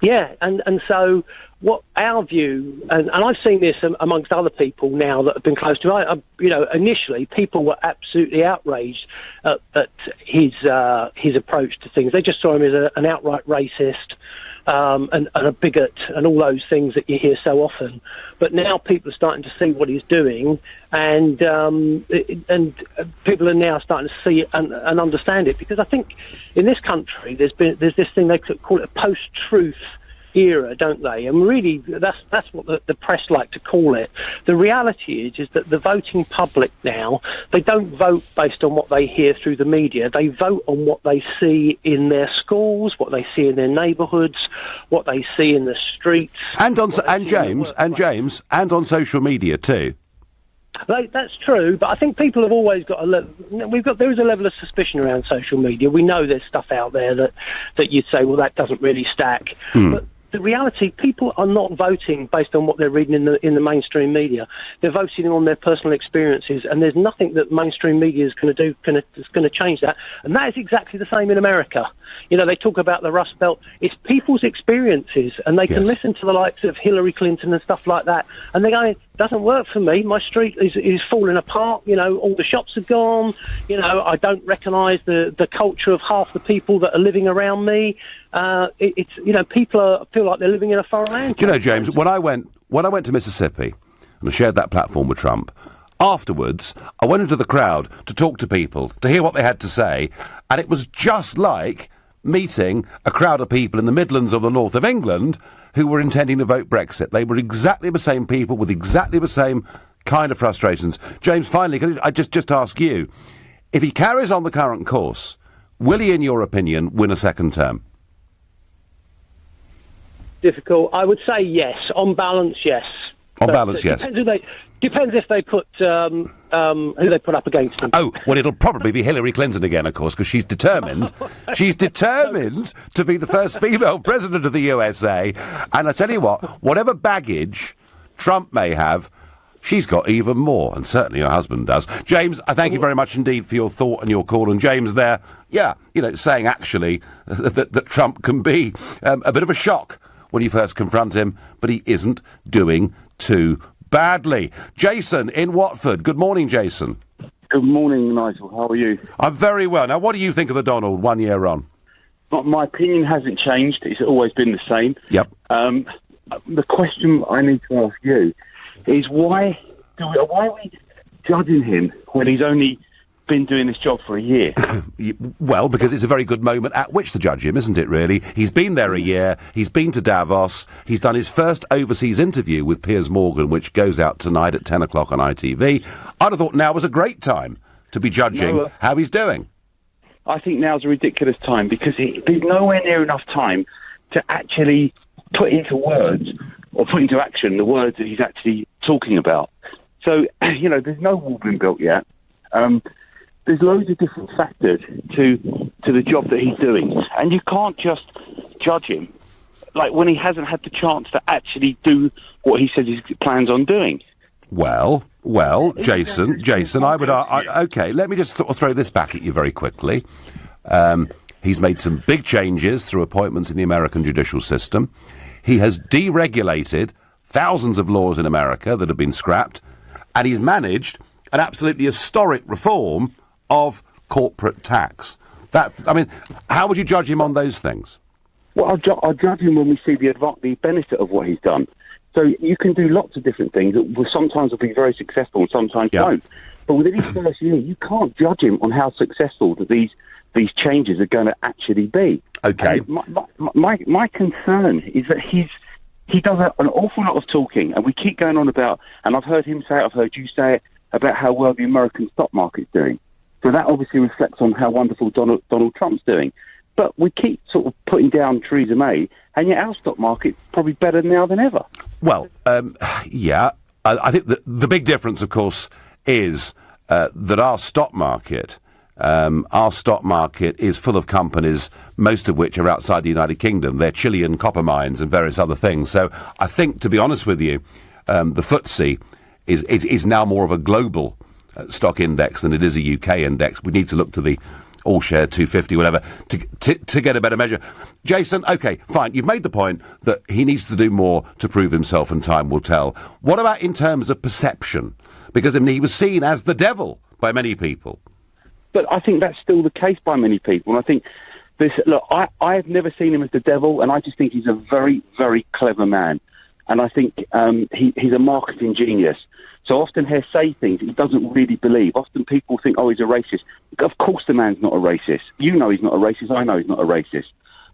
Yeah, and so what our view, and I've seen this amongst other people now that have been close to it. You know, initially people were absolutely outraged at his approach to things. They just saw him as an outright racist. And a bigot and all those things that you hear so often. But now people are starting to see what he's doing, and people are now starting to see it and understand it. Because I think in this country there's this thing they call it a post-truth era, don't they? And really, that's what the press like to call it. The reality is that the voting public now, they don't vote based on what they hear through the media. They vote on what they see in their schools, what they see in their neighbourhoods, what they see in the streets, and on social media too. That's true, but I think people have always got there is a level of suspicion around social media. We know there's stuff out there that you'd say, well, that doesn't really stack. But the reality, people are not voting based on what they're reading in the mainstream media. They're voting on their personal experiences, and there's nothing that mainstream media is going to do that's going to change that. And that is exactly the same in America. You know, they talk about the Rust Belt. It's people's experiences, and they can listen to the likes of Hillary Clinton and stuff like that, and they go, it doesn't work for me. My street is falling apart. You know, all the shops are gone. You know, I don't recognise the culture of half the people that are living around me. It's, you know, people feel like they're living in a foreign land. Do you know, James, when I went to Mississippi and I shared that platform with Trump, afterwards I went into the crowd to talk to people, to hear what they had to say, and it was just like meeting a crowd of people in the Midlands or the north of England who were intending to vote Brexit. They were exactly the same people with exactly the same kind of frustrations. James, finally, can I just ask you, if he carries on the current course, will he, in your opinion, win a second term? Difficult. I would say yes. On balance, yes. On balance, yes. Depends if they put who they put up against him. Oh, well, it'll probably be Hillary Clinton again, of course, because she's determined. She's determined to be the first female president of the USA. And I tell you what, whatever baggage Trump may have, she's got even more, and certainly her husband does. James, I thank you very much indeed for your thought and your call. And James there, saying actually that Trump can be a bit of a shock when you first confront him, but he isn't doing too badly. Jason in Watford. Good morning, Jason. Good morning, Nigel. How are you? I'm very well. Now, what do you think of the Donald 1 year on? My opinion hasn't changed. It's always been the same. Yep. The question I need to ask you is why are we judging him when he's only been doing this job for a year? Well, because it's a very good moment at which to judge him, isn't it, really? He's been there a year, he's been to Davos, he's done his first overseas interview with Piers Morgan, which goes out tonight at 10 o'clock on ITV. I'd have thought now was a great time to be judging how he's doing. I think now's a ridiculous time because there's nowhere near enough time to actually put into words or put into action the words that he's actually talking about. So, there's no wall being built yet. There's loads of different factors to the job that he's doing. And you can't just judge him, like, when he hasn't had the chance to actually do what he says he plans on doing. Well, Jason, I would... okay, let me just throw this back at you very quickly. He's made some big changes through appointments in the American judicial system. He has deregulated thousands of laws in America that have been scrapped, and he's managed an absolutely historic reform of corporate tax. How would you judge him on those things? Well, I'll judge him when we see the benefit of what he's done. So you can do lots of different things that will sometimes be very successful and sometimes won't. But within his first year, you can't judge him on how successful that these changes are going to actually be. Okay. My concern is that he does an awful lot of talking, and we keep going on about, and I've heard him say it, I've heard you say it, about how well the American stock market's doing. So that obviously reflects on how wonderful Donald Trump's doing. But we keep sort of putting down Theresa May, and yet our stock market's probably better now than ever. Well, I think the big difference, of course, is that our stock market is full of companies, most of which are outside the United Kingdom. They're Chilean copper mines and various other things. So I think, to be honest with you, the FTSE is now more of a global stock index than it is a UK index. We need to look to the all-share 250, whatever, to get a better measure. Jason, OK, fine, you've made the point that he needs to do more to prove himself, and time will tell. What about in terms of perception? Because he was seen as the devil by many people. But I think that's still the case by many people. And I think I have never seen him as the devil, and I just think he's a very, very clever man. And I think he's a marketing genius. So often he'll say things he doesn't really believe. Often people think, he's a racist. Of course the man's not a racist. You know he's not a racist. I know he's not a racist.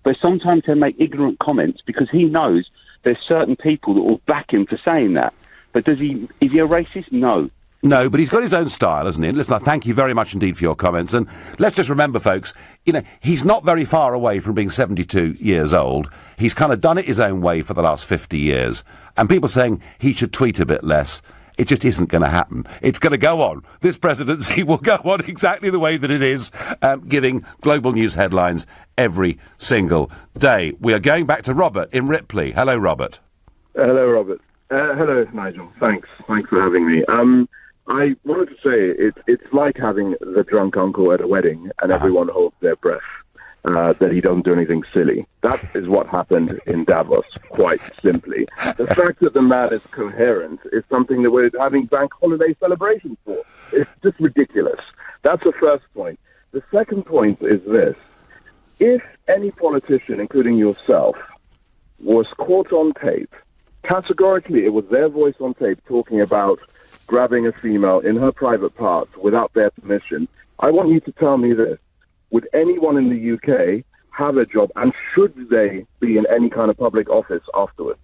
But sometimes he'll make ignorant comments because he knows there's certain people that will back him for saying that. But is he a racist? No. No, but he's got his own style, hasn't he? And listen, I thank you very much indeed for your comments. And let's just remember, folks, he's not very far away from being 72 years old. He's kind of done it his own way for the last 50 years. And people saying he should tweet a bit less. It just isn't going to happen. It's going to go on. This presidency will go on exactly the way that it is, giving global news headlines every single day. We are going back to Robert in Ripley. Hello, Robert. Hello, Robert. Hello, Nigel. Thanks for having me. I wanted to say it's like having the drunk uncle at a wedding and everyone holds their breath. That he doesn't do anything silly. That is what happened in Davos, quite simply. The fact that the man is coherent is something that we're having bank holiday celebrations for. It's just ridiculous. That's the first point. The second point is this. If any politician, including yourself, was caught on tape, categorically it was their voice on tape talking about grabbing a female in her private parts without their permission, I want you to tell me this. Would anyone in the UK have a job, and should they be in any kind of public office afterwards?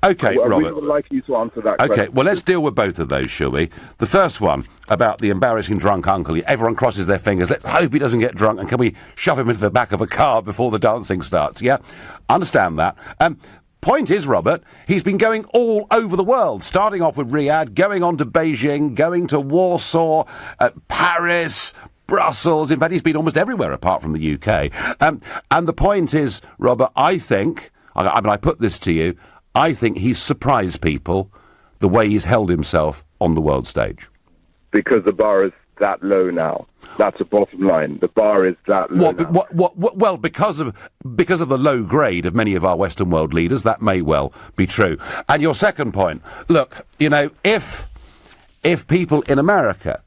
OK, Robert. I really would like you to answer that question. OK, well, let's deal with both of those, shall we? The first one, about the embarrassing drunk uncle. Everyone crosses their fingers. Let's hope he doesn't get drunk, and can we shove him into the back of a car before the dancing starts? Yeah, understand that. Point is, Robert, he's been going all over the world, starting off with Riyadh, going on to Beijing, going to Warsaw, Paris, Brussels. In fact, he's been almost everywhere apart from the UK. And the point is, Robert, I think, I put this to you, I think he's surprised people the way he's held himself on the world stage? Because the bar is that low now. That's the bottom line. The bar is that low now. Well, because of the low grade of many of our Western world leaders, that may well be true. And your second point, look, you know, if people in America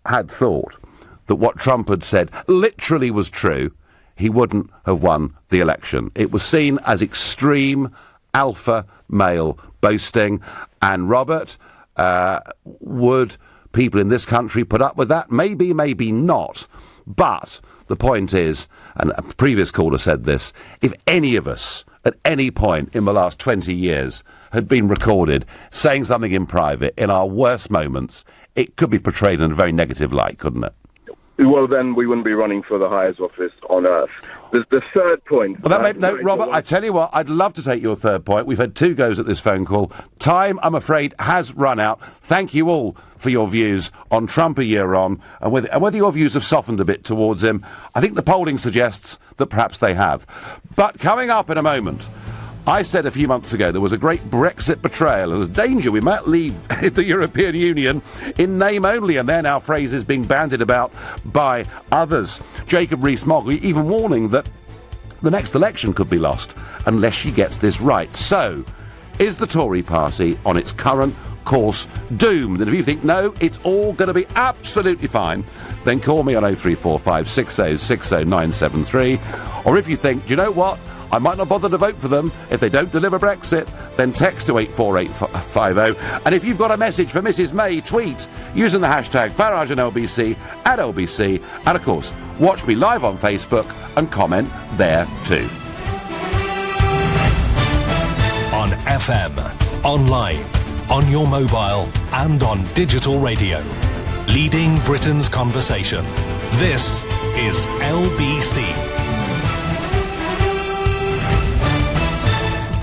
had thought that what Trump had said literally was true, he wouldn't have won the election. It was seen as extreme alpha male boasting, and Robert, would people in this country put up with that? Maybe, maybe not. But the point is, and a previous caller said this, if any of us at any point in the last 20 years had been recorded saying something in private in our worst moments, it could be portrayed in a very negative light, couldn't it? Well, then we wouldn't be running for the highest office on earth. The third point... Well, no, Robert, I tell you what, I'd love to take your third point. We've had 2 goes at this phone call. Time, I'm afraid, has run out. Thank you all for your views on Trump a year on, and whether your views have softened a bit towards him. I think the polling suggests that perhaps they have. But coming up in a moment, I said a few months ago there was a great Brexit betrayal and there's danger we might leave the European Union in name only, and then our phrase is being bandied about by others. Jacob Rees-Mogg even warning that the next election could be lost unless she gets this right. So, is the Tory party on its current course doomed? And if you think, no, it's all going to be absolutely fine, then call me on 0345 60 60 973. Or if you think, do you know what? I might not bother to vote for them if they don't deliver Brexit, then text to 84850. And if you've got a message for Mrs May, tweet using the hashtag Farage and LBC at LBC. And of course, watch me live on Facebook and comment there too. On FM, online, on your mobile and on digital radio. Leading Britain's conversation. This is LBC.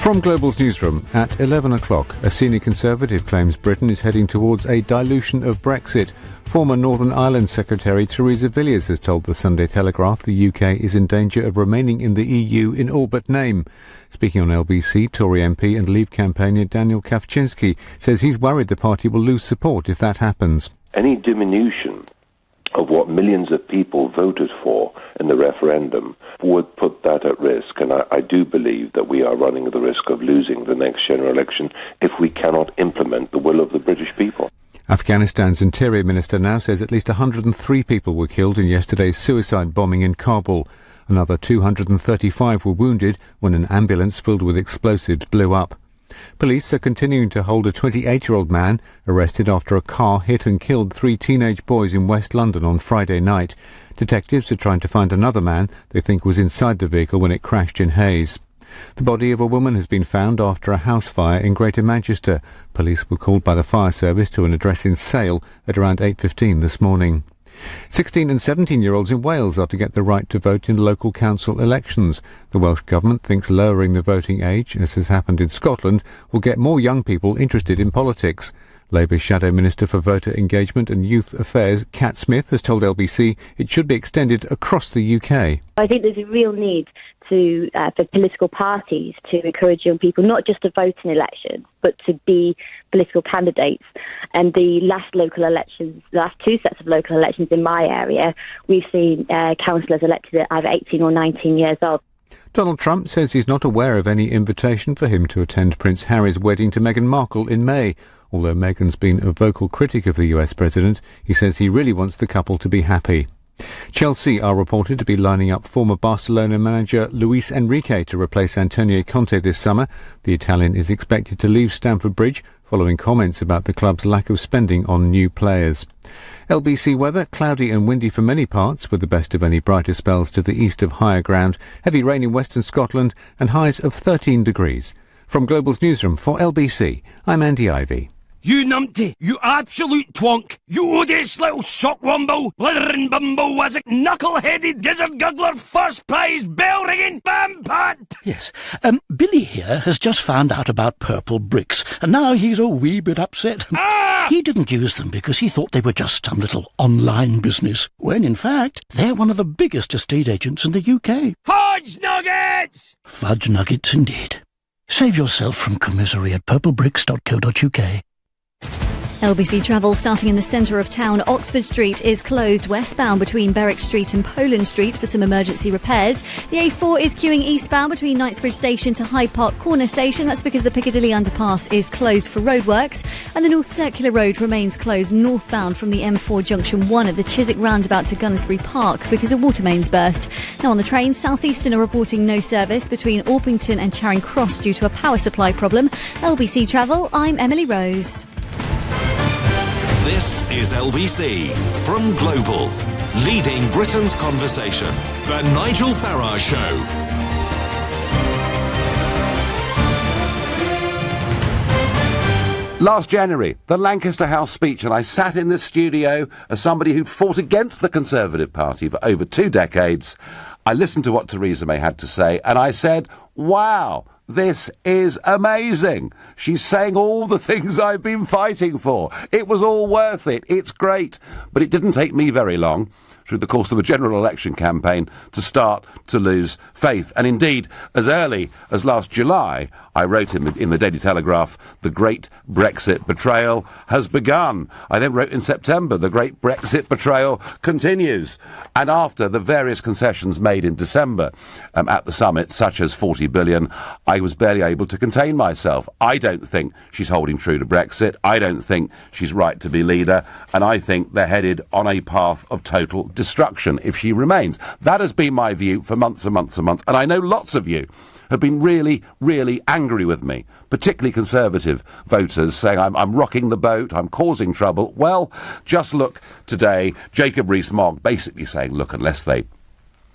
From Global's newsroom at 11 o'clock, a senior Conservative claims Britain is heading towards a dilution of Brexit. Former Northern Ireland Secretary Theresa Villiers has told the Sunday Telegraph the UK is in danger of remaining in the EU in all but name. Speaking on LBC, Tory MP and Leave campaigner Daniel Kawczynski says he's worried the party will lose support if that happens. Any diminution of what millions of people voted for in the referendum would put that at risk, and I do believe that we are running the risk of losing the next general election if we cannot implement the will of the British people. Afghanistan's Interior Minister now says at least 103 people were killed in yesterday's suicide bombing in Kabul. Another 235 were wounded when an ambulance filled with explosives blew up. Police are continuing to hold a 28-year-old man arrested after a car hit and killed 3 teenage boys in West London on Friday night. Detectives are trying to find another man they think was inside the vehicle when it crashed in Hayes. The body of a woman has been found after a house fire in Greater Manchester. Police were called by the fire service to an address in Sale at around 8:15 this morning. 16 and 17-year-olds in Wales are to get the right to vote in local council elections. The Welsh Government thinks lowering the voting age, as has happened in Scotland, will get more young people interested in politics. Labour's Shadow Minister for Voter Engagement and Youth Affairs, Kat Smith, has told LBC it should be extended across the UK. I think there's a real need for political parties to encourage young people not just to vote in elections, but to be political candidates. And the last local elections, the last 2 sets of local elections in my area, we've seen councillors elected at either 18 or 19 years old. Donald Trump says he's not aware of any invitation for him to attend Prince Harry's wedding to Meghan Markle in May. Although Meghan's been a vocal critic of the US president, he says he really wants the couple to be happy. Chelsea are reported to be lining up former Barcelona manager Luis Enrique to replace Antonio Conte this summer. The Italian is expected to leave Stamford Bridge following comments about the club's lack of spending on new players. LBC weather, cloudy and windy for many parts, with the best of any brighter spells to the east of higher ground, heavy rain in western Scotland and highs of 13 degrees. From Global's newsroom for LBC, I'm Andy Ivy. You numpty, you absolute twonk, you odious little shockwomble, blithering bumble-wizard, knuckle-headed gizzard guggler, first prize bell-ringing bam-pat! Yes, Billy here has just found out about purple bricks, and now he's a wee bit upset. Ah! He didn't use them because he thought they were just some little online business, when in fact they're one of the biggest estate agents in the UK. Fudge nuggets! Fudge nuggets indeed. Save yourself from commisery at purplebricks.co.uk. LBC travel starting in the centre of town. Oxford Street is closed westbound between Berwick Street and Poland Street for some emergency repairs. The A4 is queuing eastbound between Knightsbridge Station to Hyde Park Corner Station. That's because the Piccadilly underpass is closed for roadworks. And the North Circular Road remains closed northbound from the M4 Junction 1 at the Chiswick roundabout to Gunnersbury Park because a water main's burst. Now on the train, South Eastern are reporting no service between Orpington and Charing Cross due to a power supply problem. LBC Travel, I'm Emily Rose. This is LBC from Global, leading Britain's conversation. The Nigel Farage Show. Last January, the Lancaster House speech, and I sat in this studio as somebody who'd fought against the Conservative Party for over 2 decades. I listened to what Theresa May had to say, and I said, wow, this is amazing. She's saying all the things I've been fighting for. It was all worth it. It's great. But it didn't take me very long through the course of a general election campaign to start to lose faith. And indeed, as early as last July, I wrote in the Daily Telegraph, the great Brexit betrayal has begun. I then wrote in September, the great Brexit betrayal continues. And after the various concessions made in December at the summit, such as 40 billion, I was barely able to contain myself. I don't think she's holding true to Brexit. I don't think she's right to be leader. And I think they're headed on a path of total destruction if she remains. That has been my view for months and months and months. And I know lots of you have been really, really angry with me, particularly Conservative voters, saying I'm rocking the boat, I'm causing trouble. Well, just look today, Jacob Rees-Mogg basically saying, look, unless they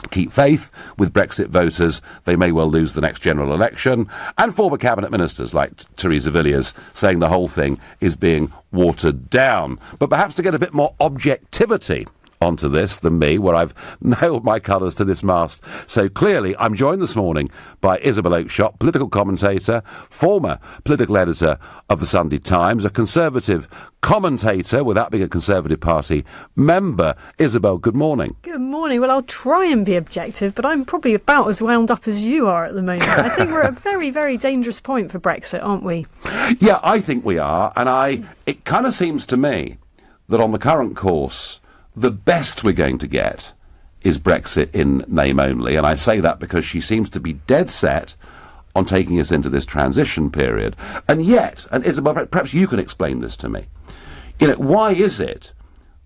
keep faith with Brexit voters, they may well lose the next general election. And former cabinet ministers like Theresa Villiers saying the whole thing is being watered down. But perhaps to get a bit more objectivity onto this than me, where I've nailed my colours to this mast. So clearly, I'm joined this morning by Isabel Oakeshott, political commentator, former political editor of the Sunday Times, a Conservative commentator without being a Conservative Party member. Isabel, good morning. Good morning. Well, I'll try and be objective, but I'm probably about as wound up as you are at the moment. I think we're at a very, very dangerous point for Brexit, aren't we? Yeah, I think we are. And it kind of seems to me that on the current course, the best we're going to get is Brexit in name only. And I say that because she seems to be dead set on taking us into this transition period. And yet, and Isabel, perhaps you can explain this to me. You know, why is it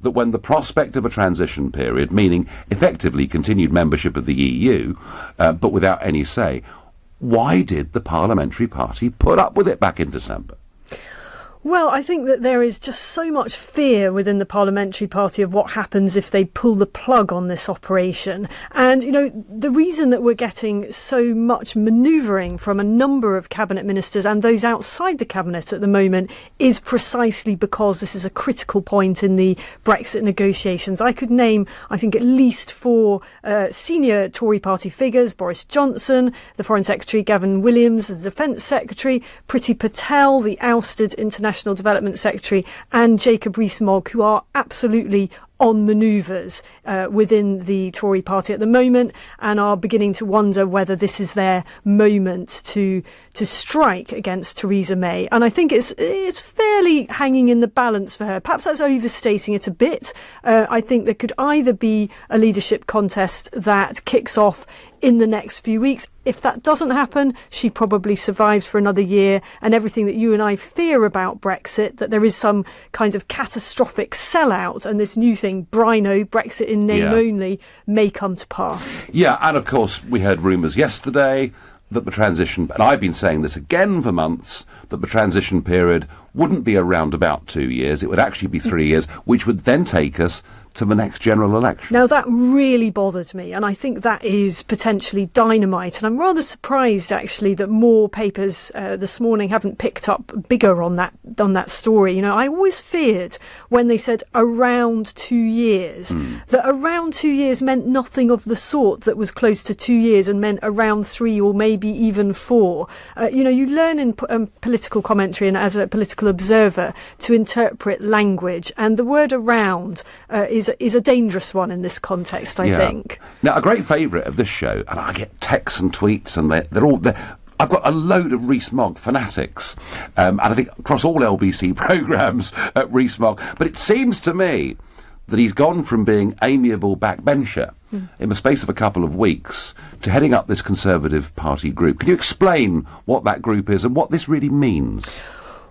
that when the prospect of a transition period, meaning effectively continued membership of the EU, but without any say, why did the Parliamentary Party put up with it back in December? Well, I think that there is just so much fear within the Parliamentary Party of what happens if they pull the plug on this operation. And, you know, the reason that we're getting so much manoeuvring from a number of cabinet ministers and those outside the cabinet at the moment is precisely because this is a critical point in the Brexit negotiations. I could name, I think, at least 4 senior Tory party figures: Boris Johnson, the Foreign Secretary Gavin Williams, the Defence Secretary Priti Patel, the ousted International Development Secretary, and Jacob Rees-Mogg, who are absolutely on manoeuvres within the Tory party at the moment and are beginning to wonder whether this is their moment to strike against Theresa May. And I think it's fairly hanging in the balance for her. Perhaps that's overstating it a bit. I think there could either be a leadership contest that kicks off in the next few weeks. If that doesn't happen, she probably survives for another year, and everything that you and I fear about Brexit, that there is some kind of catastrophic sellout and this new thing, Brino, Brexit in name only, may come to pass. Yeah, and of course we heard rumours yesterday that the transition, and I've been saying this again for months, that the transition period wouldn't be around about 2 years, it would actually be 3 years, which would then take us to the next general election. Now, that really bothered me, and I think that is potentially dynamite. And I'm rather surprised, actually, that more papers this morning haven't picked up bigger on that story. You know, I always feared when they said around 2 years, that around 2 years meant nothing of the sort, that was close to 2 years and meant around 3 or maybe even 4. You know, you learn in political commentary and as a political observer to interpret language, and the word around is a dangerous one in this context, I think. Now, a great favourite of this show, and I get texts and tweets, and they're all... I've got a load of Rees-Mogg fanatics, and I think across all LBC programmes at Rees-Mogg. But it seems to me that he's gone from being amiable backbencher in the space of a couple of weeks to heading up this Conservative Party group. Can you explain what that group is and what this really means?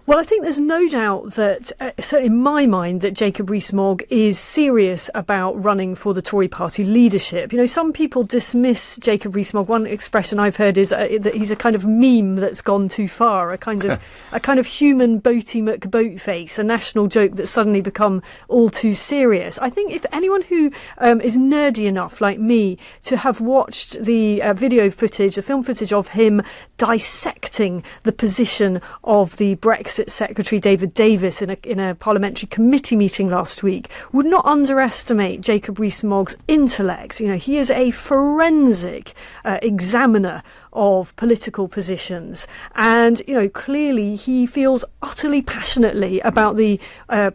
Well, I think there's no doubt that, certainly in my mind, that Jacob Rees-Mogg is serious about running for the Tory party leadership. You know, some people dismiss Jacob Rees-Mogg. One expression I've heard is that he's a kind of meme that's gone too far, a kind of human Boaty McBoatface, a national joke that's suddenly become all too serious. I think if anyone who is nerdy enough, like me, to have watched the video footage, the film footage of him dissecting the position of the Brexit Secretary David Davis in a parliamentary committee meeting last week, would not underestimate Jacob Rees-Mogg's intellect. You know, he is a forensic examiner of political positions, and you know, clearly he feels utterly passionately about the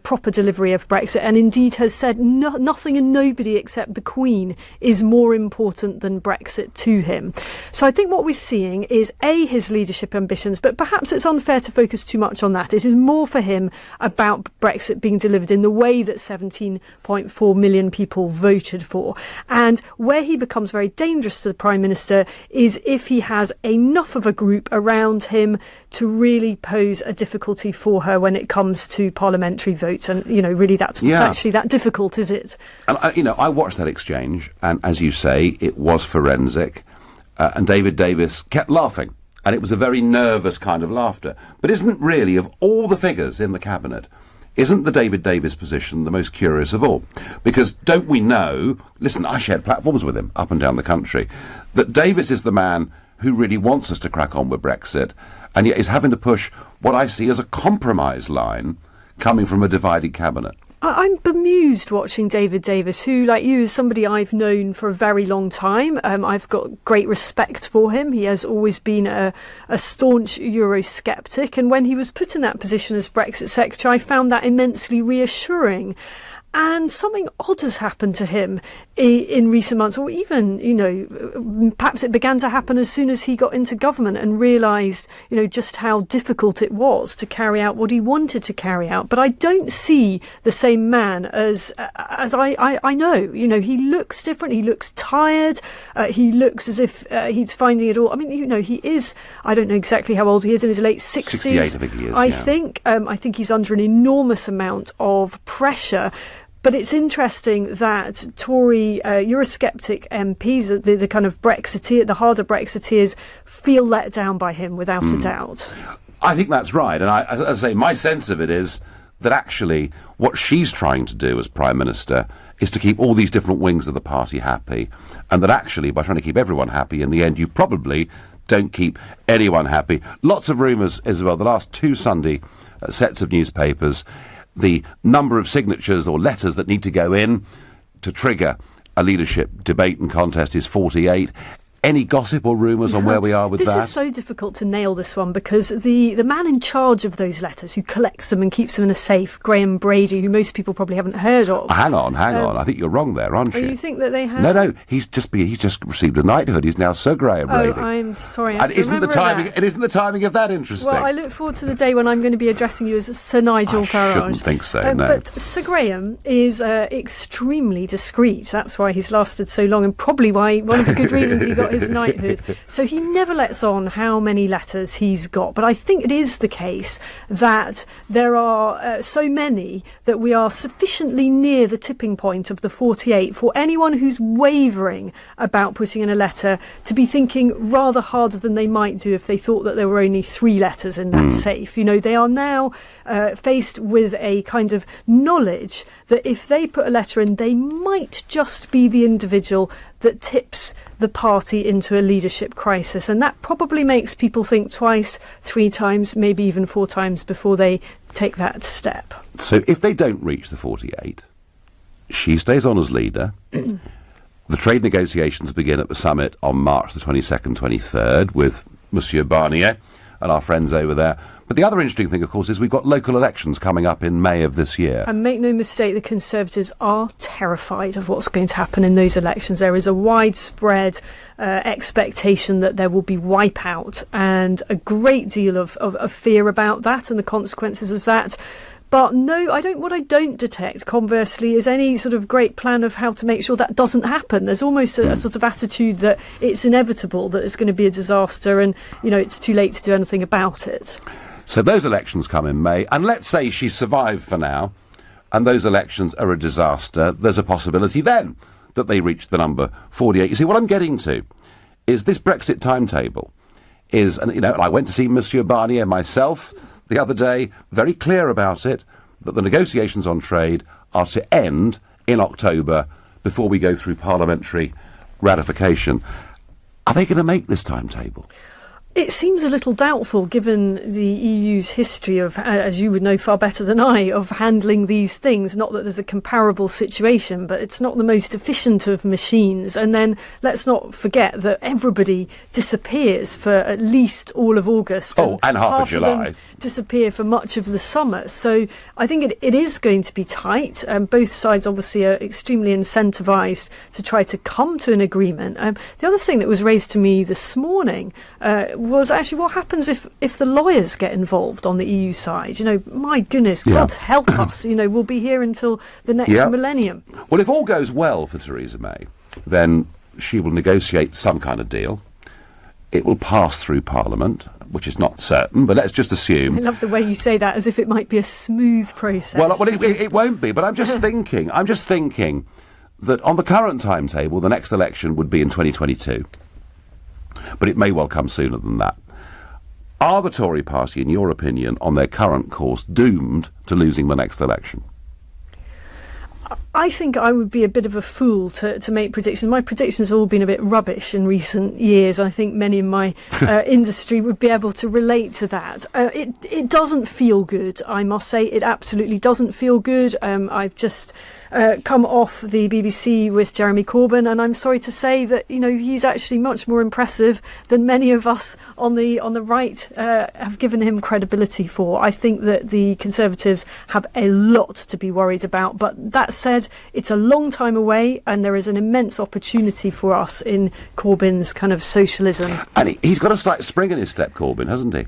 proper delivery of Brexit, and indeed has said nothing and nobody except the Queen is more important than Brexit to him. So I think what we're seeing is his leadership ambitions, but perhaps it's unfair to focus too much on that. It is more for him about Brexit being delivered in the way that 17.4 million people voted for. And where he becomes very dangerous to the Prime Minister is if he has enough of a group around him to really pose a difficulty for her when it comes to parliamentary votes. And, you know, really that's not actually that difficult, is it? And, you know, I watched that exchange, and as you say, it was forensic, and David Davis kept laughing. And it was a very nervous kind of laughter. But isn't really, of all the figures in the cabinet, isn't the David Davis position the most curious of all? Because don't we know, listen, I shared platforms with him up and down the country, that Davis is the man who really wants us to crack on with Brexit, and yet is having to push what I see as a compromise line coming from a divided cabinet. I'm bemused watching David Davis, who, like you, is somebody I've known for a very long time. I've got great respect for him. He has always been a staunch Eurosceptic, and when he was put in that position as Brexit Secretary, I found that immensely reassuring. And something odd has happened to him in recent months, or even, you know, perhaps it began to happen as soon as he got into government and realised, you know, just how difficult it was to carry out what he wanted to carry out. But I don't see the same man as I know. You know, he looks different. He looks tired. He looks as if he's finding it all. I mean, you know, he is, I don't know exactly how old he is, in his late 60s. 68, I think he is. I think he's under an enormous amount of pressure. But it's interesting that Tory Eurosceptic MPs, the kind of Brexiteer, the harder Brexiteers, feel let down by him without a doubt. I think that's right. And as I say, my sense of it is that actually what she's trying to do as Prime Minister is to keep all these different wings of the party happy. And that actually, by trying to keep everyone happy, in the end, you probably don't keep anyone happy. Lots of rumours, Isabel, the last two Sunday sets of newspapers, the number of signatures or letters that need to go in to trigger a leadership debate and contest is 48. Any gossip or rumours on where we are with that? This is so difficult to nail, this one, because the man in charge of those letters, who collects them and keeps them in a safe, Graham Brady, who most people probably haven't heard of. Hang on. I think you're wrong there, aren't you? You think that they have? No. He's just received a knighthood. He's now Sir Graham Brady. Oh, I'm sorry. And isn't the timing of that interesting? Well, I look forward to the day when I'm going to be addressing you as Sir Nigel Farage. I shouldn't think so, no. But Sir Graham is extremely discreet. That's why he's lasted so long, and probably why one of the good reasons he got his knighthood. So he never lets on how many letters he's got. But I think it is the case that there are so many that we are sufficiently near the tipping point of the 48 for anyone who's wavering about putting in a letter to be thinking rather harder than they might do if they thought that there were only 3 letters in that safe. You know, they are now faced with a kind of knowledge that if they put a letter in, they might just be the individual that tips the party into a leadership crisis. And that probably makes people think twice, 3 times, maybe even 4 times before they take that step. So if they don't reach the 48, she stays on as leader. The trade negotiations begin at the summit on March the 22nd, 23rd with Monsieur Barnier. and our friends over there. But the other interesting thing, of course, is we've got local elections coming up in May of this year. And make no mistake, the Conservatives are terrified of what's going to happen in those elections. There is a widespread expectation that there will be wipeout and a great deal of fear about that and the consequences of that. But no, what I don't detect, conversely, is any sort of great plan of how to make sure that doesn't happen. There's almost a sort of attitude that it's inevitable, that it's going to be a disaster and, it's too late to do anything about it. So those elections come in May, and let's say she survived for now, and those elections are a disaster. There's a possibility then that they reach the number 48. You see, what I'm getting to is this Brexit timetable is, and I went to see Monsieur Barnier myself the other day, very clear about it, that the negotiations on trade are to end in October before we go through parliamentary ratification. Are they going to make this timetable? It seems a little doubtful, given the EU's history of, as you would know far better than I, of handling these things. Not that there's a comparable situation, but it's not the most efficient of machines. And then let's not forget that everybody disappears for at least all of August. And half of July. Of them disappear for much of the summer. So I think it is going to be tight. Both sides obviously are extremely incentivised to try to come to an agreement. The other thing that was raised to me this morning was actually what happens if the lawyers get involved on the EU side. My goodness, God help us. We'll be here until the next millennium. Well, if all goes well for Theresa May, then she will negotiate some kind of deal. It will pass through Parliament, which is not certain, but let's just assume. I love the way you say that, as if it might be a smooth process. Well, it won't be, but I'm just thinking that on the current timetable, the next election would be in 2022. But it may well come sooner than that. Are the Tory party, in your opinion, on their current course, doomed to losing the next election? I think I would be a bit of a fool to make predictions. My predictions have all been a bit rubbish in recent years. I think many in my industry would be able to relate to that. It doesn't feel good, I must say. It absolutely doesn't feel good. I've just come off the BBC with Jeremy Corbyn, and I'm sorry to say that he's actually much more impressive than many of us on the right have given him credibility for. I think that the Conservatives have a lot to be worried about, but that said, it's a long time away, and there is an immense opportunity for us in Corbyn's kind of socialism. And he's got a slight spring in his step, Corbyn, hasn't he?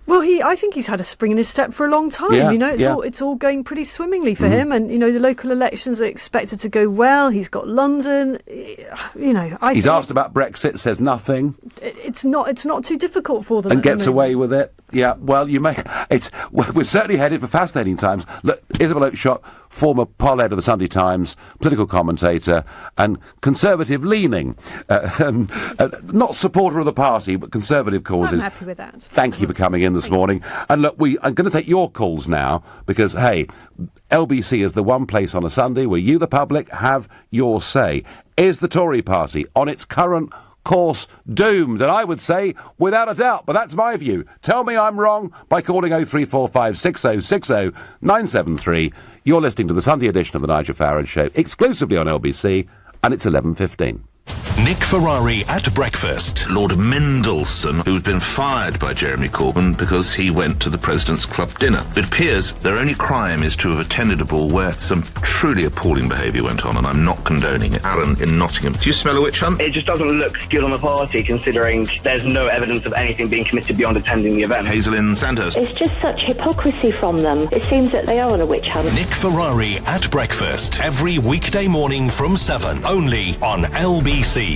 Well, I think he's had a spring in his step for a long time. It's all going pretty swimmingly for him, and the local elections are expected to go well. He's got London. He's asked about Brexit, says nothing. It's not too difficult for them, and gets away with it. Yeah, well, we're certainly headed for fascinating times. Look, Isabel Oakeshott, former poll head of the Sunday Times, political commentator, and conservative-leaning, not supporter of the party, but conservative causes. I'm happy with that. Thank you for coming in this morning. And look, I'm going to take your calls now, because, hey, LBC is the one place on a Sunday where you, the public, have your say. Is the Tory party on its current course doomed? And I would say without a doubt, but that's my view. Tell me I'm wrong by calling 0345 6060 973. You're listening to the Sunday edition of the Nigel Farage Show, exclusively on LBC, and it's 11:15. Nick Ferrari at breakfast. Lord Mendelssohn, who's been fired by Jeremy Corbyn because he went to the President's Club dinner. It appears their only crime is to have attended a ball where some truly appalling behaviour went on, and I'm not condoning it. Aaron in Nottingham, do you smell a witch hunt? It just doesn't look good on the party, considering there's no evidence of anything being committed beyond attending the event. Hazel in Sandhurst. It's just such hypocrisy from them. It seems that they are on a witch hunt. Nick Ferrari at breakfast. Every weekday morning from 7, only on LBC.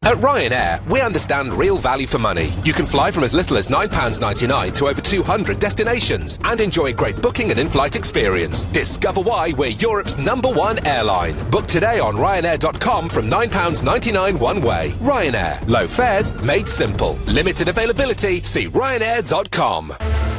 At Ryanair, we understand real value for money. You can fly from as little as £9.99 to over 200 destinations and enjoy great booking and in-flight experience. Discover why we're Europe's #1 airline. Book today on Ryanair.com from £9.99 one way. Ryanair. Low fares made simple. Limited availability. See Ryanair.com.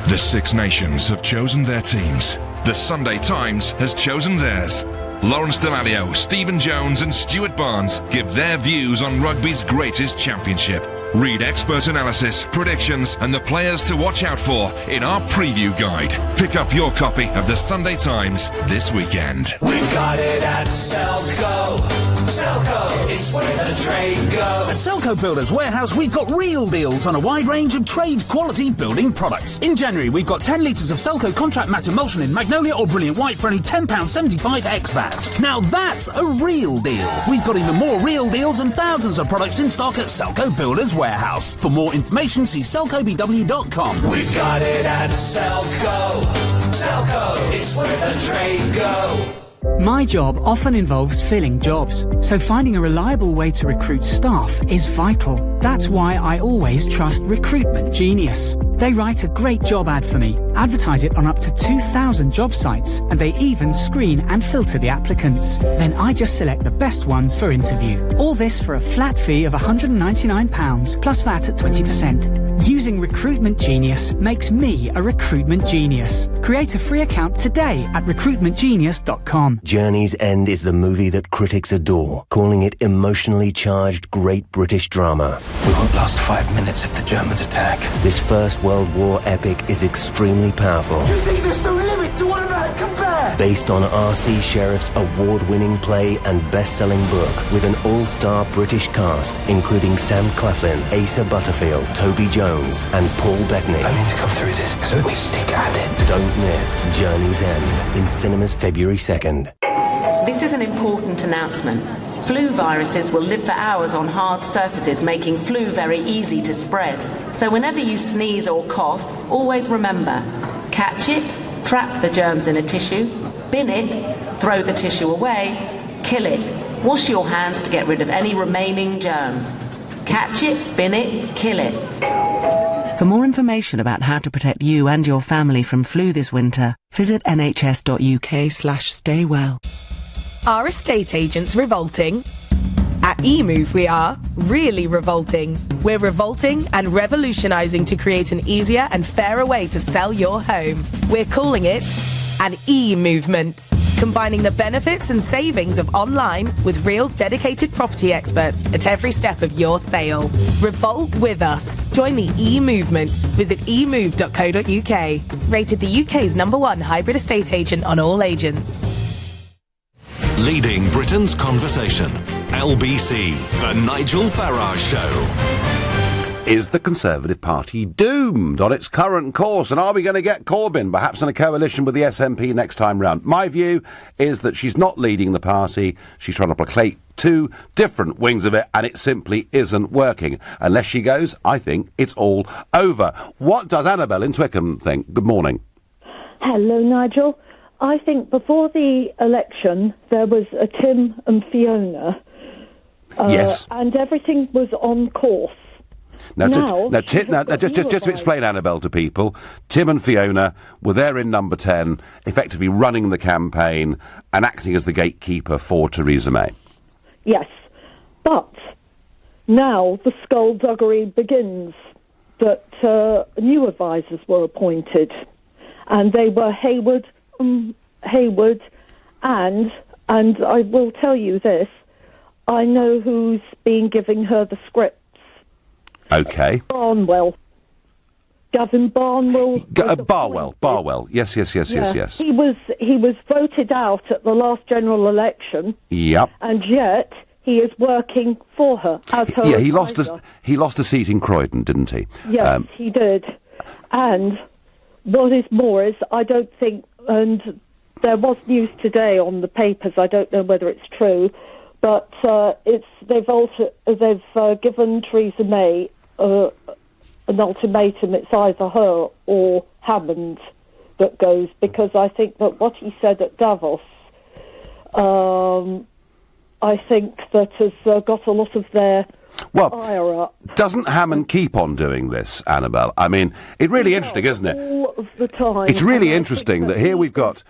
The Six Nations have chosen their teams. The Sunday Times has chosen theirs. Lawrence Delalio, Stephen Jones and Stuart Barnes give their views on rugby's greatest championship. Read expert analysis, predictions and the players to watch out for in our preview guide. Pick up your copy of the Sunday Times this weekend. We got it at Selco. Selco, it's where the trade goes. At Selco Builders Warehouse, we've got real deals on a wide range of trade-quality building products. In January, we've got 10 litres of Selco Contract Matte Emulsion in Magnolia or Brilliant White for only £10.75 ex-VAT. Now that's a real deal. We've got even more real deals and thousands of products in stock at Selco Builders Warehouse. For more information, see selcobw.com. We've got it at Selco. Selco, it's where the trade goes. My job often involves filling jobs, so finding a reliable way to recruit staff is vital. That's why I always trust Recruitment Genius. They write a great job ad for me, advertise it on up to 2,000 job sites, and they even screen and filter the applicants. Then I just select the best ones for interview. All this for a flat fee of £199 plus VAT at 20%. Using Recruitment Genius makes me a recruitment genius. Create a free account today at recruitmentgenius.com. Journey's End is the movie that critics adore, calling it emotionally charged great British drama. We won't last 5 minutes if the Germans attack. This First World War epic is extremely powerful. You think there's no limit to what a man can bear? Based on R.C. Sheriff's award-winning play and best-selling book, with an all-star British cast, including Sam Claflin, Asa Butterfield, Toby Jones, and Paul Bettany. I mean to come through this, so we stick at it. Don't miss Journey's End, in cinemas February 2nd. This is an important announcement. Flu viruses will live for hours on hard surfaces, making flu very easy to spread. So whenever you sneeze or cough, always remember, catch it, trap the germs in a tissue, bin it, throw the tissue away, kill it. Wash your hands to get rid of any remaining germs. Catch it, bin it, kill it. For more information about how to protect you and your family from flu this winter, visit nhs.uk/staywell. Are estate agents revolting? At eMove we are really revolting. We're revolting and revolutionising to create an easier and fairer way to sell your home. We're calling it an e-movement, combining the benefits and savings of online with real dedicated property experts at every step of your sale. Revolt with us. Join the e-movement. Visit emove.co.uk. Rated the UK's #1 hybrid estate agent on all agents. Leading Britain's conversation. LBC, The Nigel Farage Show. Is the Conservative Party doomed on its current course? And are we going to get Corbyn, perhaps in a coalition with the SNP next time round? My view is that she's not leading the party. She's trying to placate two different wings of it, and it simply isn't working. Unless she goes, I think it's all over. What does Annabelle in Twickenham think? Good morning. Hello, Nigel. I think before the election, there was a Tim and Fiona. Yes. And everything was on course. Now, just to explain, Annabelle, to people, Tim and Fiona were there in number 10, effectively running the campaign and acting as the gatekeeper for Theresa May. Yes. But now the skullduggery begins, that new advisers were appointed, and they were Hayward, and I will tell you this, I know who's been giving her the scripts. Okay. Barnwell. Gavin Barnwell. Barwell. Yes. He was voted out at the last general election. Yep. And yet he is working for her as her advisor. He lost a seat in Croydon, didn't he? Yes, he did. And what is more is, I don't think, and there was news today on the papers, I don't know whether it's true, but they've given Theresa May an ultimatum. It's either her or Hammond that goes, because I think that what he said at Davos, I think that has got a lot of their ire up. Doesn't Hammond keep on doing this, Annabelle? I mean, it's really interesting, isn't it? All of the time. It's really interesting that here we've got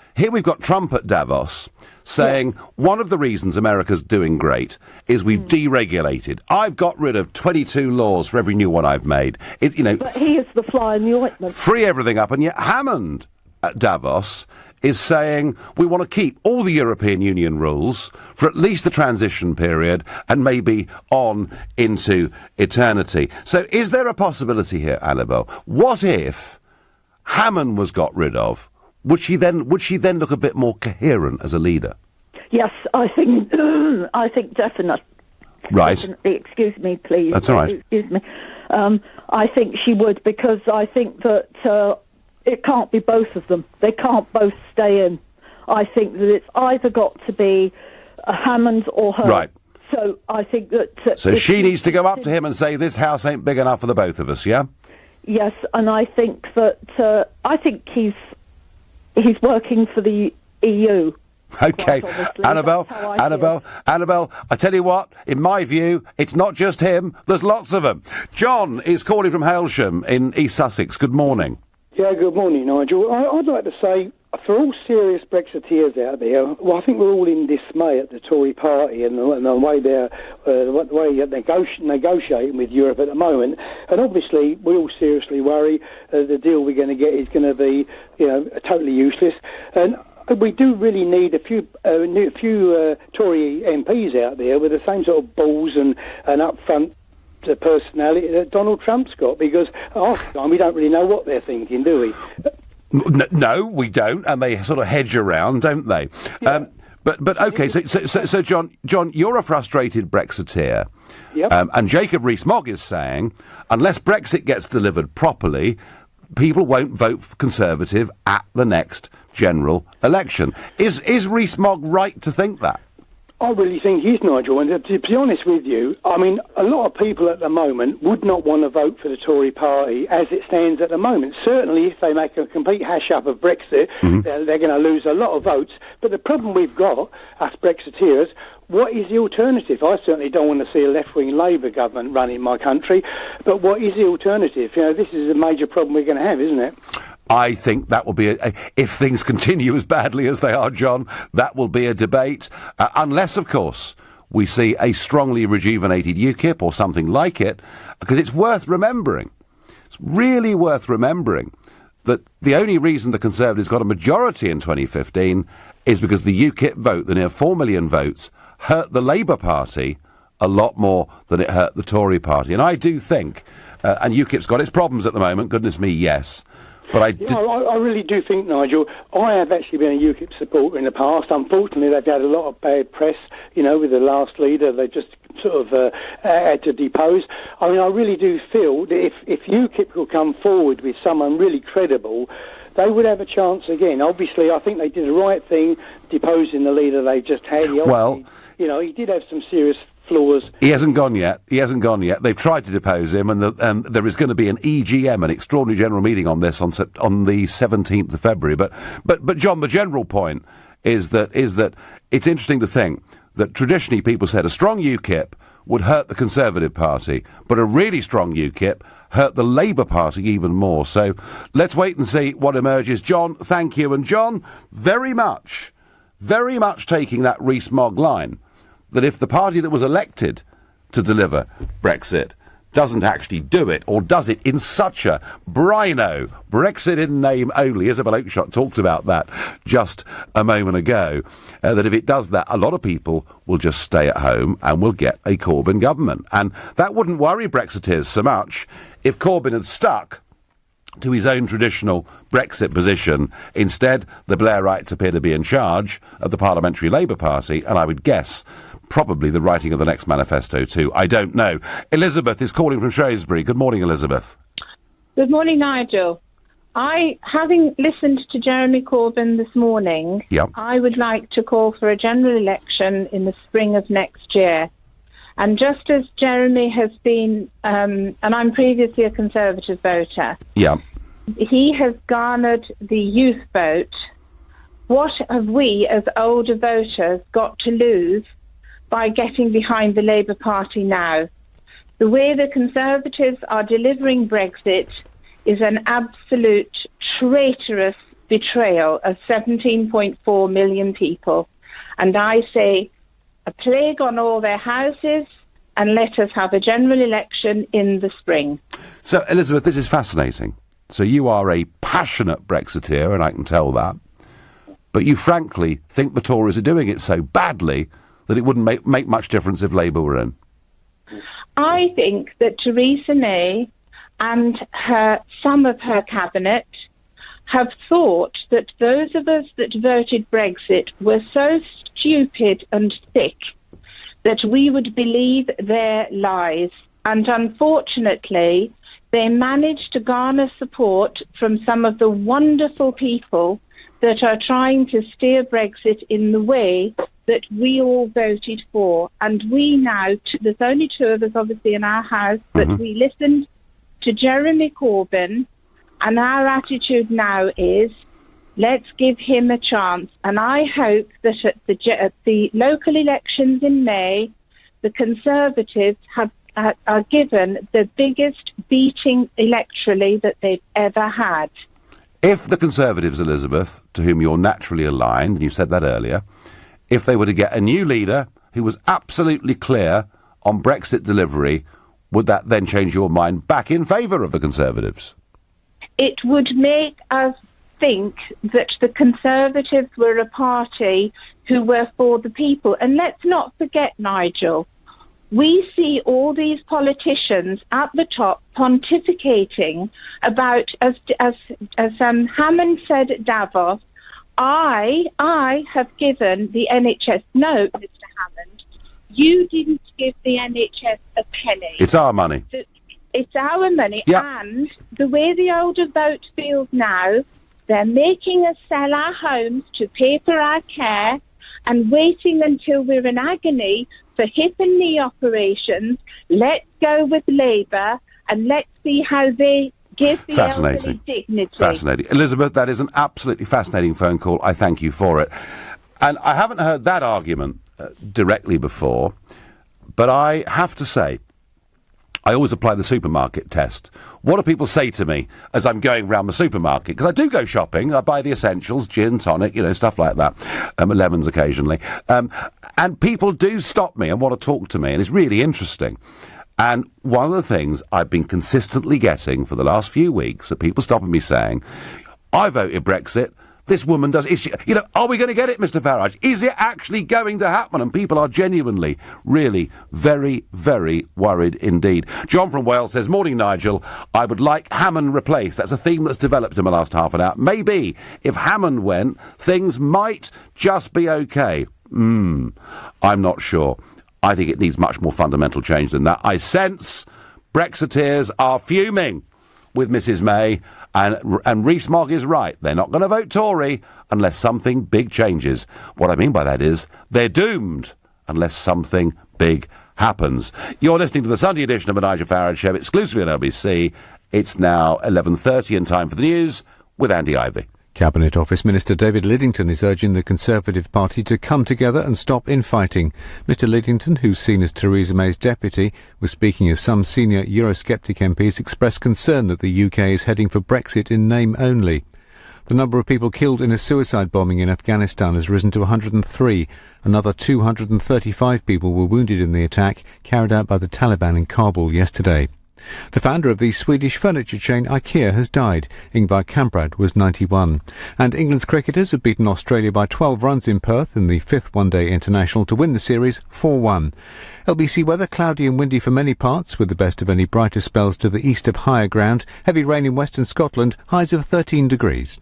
Trump at Davos saying one of the reasons America's doing great is we've deregulated. I've got rid of 22 laws for every new one I've made. But he is the fly in the ointment. Free everything up, and yet Hammond at Davos is saying we want to keep all the European Union rules for at least the transition period and maybe on into eternity. So is there a possibility here, Annabelle? What if Hammond was got rid of? Would she then look a bit more coherent as a leader? Yes, I think definitely. Right. Definitely, excuse me, please. That's all right. Excuse me. I think she would, because I think that it can't be both of them. They can't both stay in. I think that it's either got to be Hammond or her. Right. So I think that... So she needs to go up to him and say, this house ain't big enough for the both of us, yeah? Yes, and I think that... I think he's working for the EU. Okay, Annabelle, I tell you what, in my view, it's not just him, there's lots of them. John is calling from Hailsham in East Sussex. Good morning. Yeah, good morning, Nigel. I'd like to say, for all serious Brexiteers out there, well, I think we're all in dismay at the Tory party and the way they're negotiating with Europe at the moment. And obviously, we all seriously worry the deal we're going to get is going to be, totally useless. And we do really need a few Tory MPs out there with the same sort of balls and upfront personality that Donald Trump's got, because half the time we don't really know what they're thinking, do we? No, we don't, and they sort of hedge around, don't they? Yeah. But okay, so John, you're a frustrated Brexiteer, Yep. And Jacob Rees-Mogg is saying, unless Brexit gets delivered properly, people won't vote for Conservative at the next general election. Is Rees-Mogg right to think that? I really think he's, Nigel, and to be honest with you, I mean, a lot of people at the moment would not want to vote for the Tory party as it stands at the moment. Certainly, if they make a complete hash-up of Brexit, they're going to lose a lot of votes. But the problem we've got, us Brexiteers, what is the alternative? I certainly don't want to see a left-wing Labour government running my country, but what is the alternative? This is a major problem we're going to have, isn't it? I think that will be, if things continue as badly as they are, John, that will be a debate, unless, of course, we see a strongly rejuvenated UKIP or something like it, because it's worth remembering, it's really worth remembering, that the only reason the Conservatives got a majority in 2015 is because the UKIP vote, the near 4 million votes, hurt the Labour Party a lot more than it hurt the Tory Party. And I do think, and UKIP's got its problems at the moment, goodness me, yes. But I really do think, Nigel, I have actually been a UKIP supporter in the past. Unfortunately, they've had a lot of bad press, with the last leader. They just sort of had to depose. I mean, I really do feel that if UKIP could come forward with someone really credible, they would have a chance again. Obviously, I think they did the right thing, deposing the leader they just had. He did have some serious flaws. He hasn't gone yet. They've tried to depose him, and there is going to be an EGM, an extraordinary general meeting on this on the 17th of February. But John, the general point is that it's interesting to think that traditionally people said a strong UKIP would hurt the Conservative Party, but a really strong UKIP hurt the Labour Party even more. So let's wait and see what emerges. John, thank you. And John, very much taking that Rees-Mogg line, that if the party that was elected to deliver Brexit doesn't actually do it, or does it in such a brino, Brexit in name only, Isabel Oakeshott talked about that just a moment ago, that if it does that, a lot of people will just stay at home and will get a Corbyn government. And that wouldn't worry Brexiteers so much if Corbyn had stuck to his own traditional Brexit position. Instead, the Blairites appear to be in charge of the Parliamentary Labour Party, and I would guess probably the writing of the next manifesto too. I don't know. Elizabeth is calling from Shrewsbury. Good morning, Elizabeth. Good morning, Nigel. Having listened to Jeremy Corbyn this morning, I would like to call for a general election in the spring of next year. And just as Jeremy has been, and I'm previously a Conservative voter, he has garnered the youth vote. What have we as older voters got to lose by getting behind the Labour Party now? The way the Conservatives are delivering Brexit is an absolute traitorous betrayal of 17.4 million people. And I say, a plague on all their houses, and let us have a general election in the spring. So, Elizabeth, this is fascinating. So you are a passionate Brexiteer, and I can tell that. But you frankly think the Tories are doing it so badly that it wouldn't make much difference if Labour were in. I think that Theresa May and some of her cabinet have thought that those of us that voted Brexit were so stupid and thick that we would believe their lies. And unfortunately, they managed to garner support from some of the wonderful people that are trying to steer Brexit in the way that we all voted for. And we now, there's only two of us obviously in our house, but we listened to Jeremy Corbyn, and our attitude now is, let's give him a chance. And I hope that at the local elections in May, the Conservatives are given the biggest beating electorally that they've ever had. If the Conservatives, Elizabeth, to whom you're naturally aligned, and you said that earlier, if they were to get a new leader who was absolutely clear on Brexit delivery, would that then change your mind back in favour of the Conservatives? It would make us think that the Conservatives were a party who were for the people. And let's not forget, Nigel, we see all these politicians at the top pontificating about, as Hammond said at Davos, I have given the NHS. No, Mr. Hammond, you didn't give the NHS a penny. It's our money. It's our money. Yep. And the way the older vote feels now, they're making us sell our homes to pay for our care and waiting until we're in agony for hip and knee operations. Let's go with Labour and let's see how they give the elderly dignity. Fascinating. Elizabeth, that is an absolutely fascinating phone call. I thank you for it. And I haven't heard that argument directly before, but I have to say, I always apply the supermarket test. What do people say to me as I'm going round the supermarket? Because I do go shopping. I buy the essentials, gin, tonic, stuff like that. Lemons occasionally. And people do stop me and want to talk to me, and it's really interesting. And one of the things I've been consistently getting for the last few weeks are people stopping me saying, I voted Brexit. This woman does. Is she, are we going to get it, Mr. Farage? Is it actually going to happen? And people are genuinely, really, very, very worried indeed. John from Wales says, morning, Nigel. I would like Hammond replaced. That's a theme that's developed in the last half an hour. Maybe if Hammond went, things might just be okay. I'm not sure. I think it needs much more fundamental change than that. I sense Brexiteers are fuming with Mrs May, and Rees-Mogg is right. They're not going to vote Tory unless something big changes. What I mean by that is they're doomed unless something big happens. You're listening to the Sunday edition of the Nigel Farage Show, exclusively on LBC. It's now 11:30 and time for the news with Andy Ivey. Cabinet Office Minister David Lidington is urging the Conservative Party to come together and stop infighting. Mr Lidington, who's seen as Theresa May's deputy, was speaking as some senior Eurosceptic MPs expressed concern that the UK is heading for Brexit in name only. The number of people killed in a suicide bombing in Afghanistan has risen to 103. Another 235 people were wounded in the attack carried out by the Taliban in Kabul yesterday. The founder of the Swedish furniture chain IKEA has died. Ingvar Kamprad was 91. And England's cricketers have beaten Australia by 12 runs in Perth in the fifth one-day international to win the series 4-1. LBC weather, cloudy and windy for many parts, with the best of any brighter spells to the east of higher ground. Heavy rain in western Scotland, highs of 13 degrees.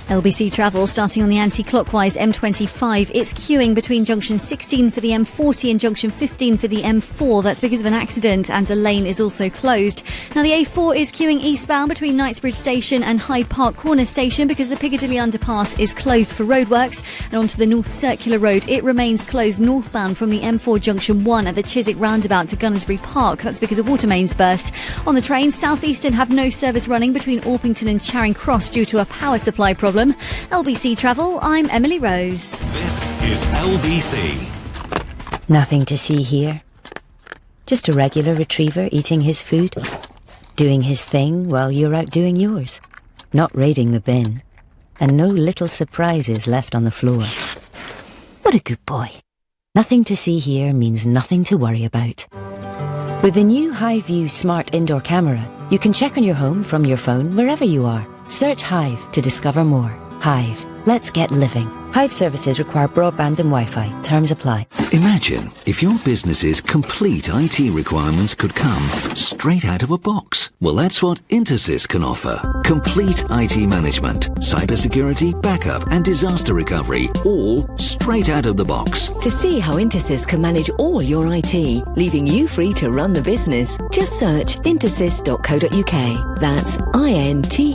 LBC travel starting on the anti-clockwise M25. It's queuing between junction 16 for the M40 and junction 15 for the M4. That's because of an accident, and a lane is also closed. Now the A4 is queuing eastbound between Knightsbridge Station and Hyde Park Corner Station because the Piccadilly underpass is closed for roadworks. And onto the North Circular Road, it remains closed northbound from the M4 junction 1 at the Chiswick roundabout to Gunnersbury Park. That's because of water mains burst. On the trains, South Eastern have no service running between Orpington and Charing Cross due to a power supply problem. LBC Travel, I'm Emily Rose. This is LBC. Nothing to see here. Just a regular retriever eating his food, doing his thing while you're out doing yours, not raiding the bin, and no little surprises left on the floor. What a good boy. Nothing to see here means nothing to worry about. With the new Hive-View smart indoor camera, you can check on your home from your phone wherever you are. Search Hive to discover more. Hive. Let's get living. Hive services require broadband and Wi-Fi. Terms apply. Imagine if your business's complete IT requirements could come straight out of a box. Well, that's what Intersys can offer. Complete IT management, cybersecurity, backup and disaster recovery, all straight out of the box. To see how Intersys can manage all your IT, leaving you free to run the business, just search intersys.co.uk. That's INTERSYS.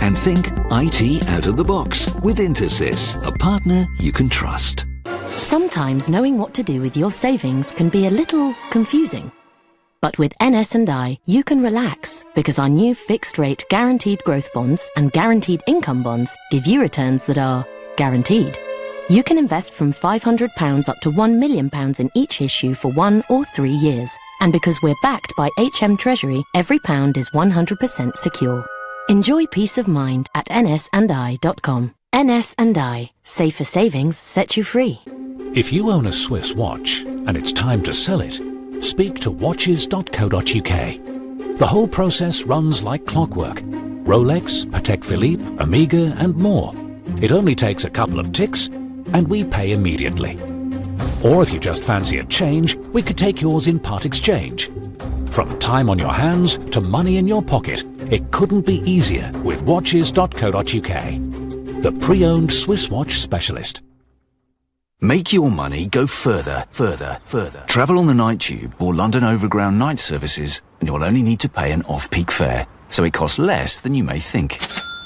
And think IT out of the box with Intersys, a partner you can trust. Sometimes knowing what to do with your savings can be a little confusing. But with NS&I, you can relax because our new fixed-rate guaranteed growth bonds and guaranteed income bonds give you returns that are guaranteed. You can invest from £500 up to £1 million in each issue for 1 or 3 years. And because we're backed by HM Treasury, every pound is 100% secure. Enjoy peace of mind at nsandi.com. NS&I. Safer savings set you free. If you own a Swiss watch and it's time to sell it, speak to watches.co.uk. The whole process runs like clockwork. Rolex, Patek Philippe, Omega and more. It only takes a couple of ticks and we pay immediately. Or if you just fancy a change, we could take yours in part exchange. From time on your hands to money in your pocket, it couldn't be easier with watches.co.uk. The pre-owned Swiss watch specialist. Make your money go further. Travel on the Night Tube or London Overground night services and you'll only need to pay an off-peak fare, so it costs less than you may think,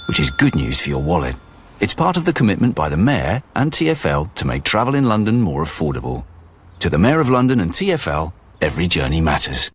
which is good news for your wallet. It's part of the commitment by the Mayor and TfL to make travel in London more affordable. To the Mayor of London and TfL, every journey matters.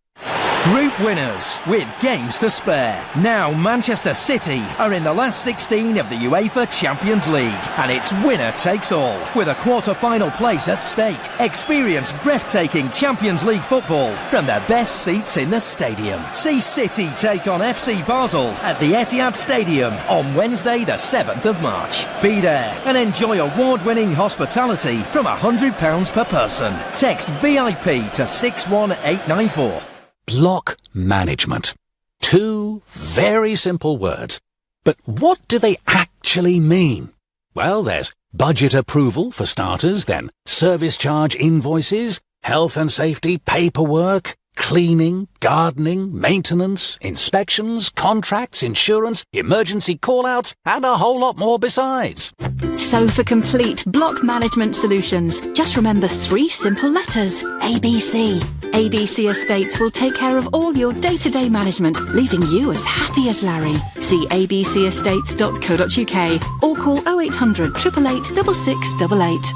Group winners with games to spare. Now Manchester City are in the last 16 of the UEFA Champions League, and it's winner takes all, with a quarter-final place at stake. Experience breathtaking Champions League football from the best seats in the stadium. See City take on FC Basel at the Etihad Stadium on Wednesday the 7th of March. Be there and enjoy award-winning hospitality from £100 per person. Text VIP to 61894. Block management. 2 very simple words. But what do they actually mean? Well, there's budget approval for starters, then service charge invoices, health and safety paperwork, cleaning, gardening, maintenance, inspections, contracts, insurance, emergency call-outs, and a whole lot more besides. So for complete block management solutions, just remember 3 simple letters: ABC. ABC Estates will take care of all your day-to-day management, leaving you as happy as Larry. See abcestates.co.uk or call 0800 888 6688.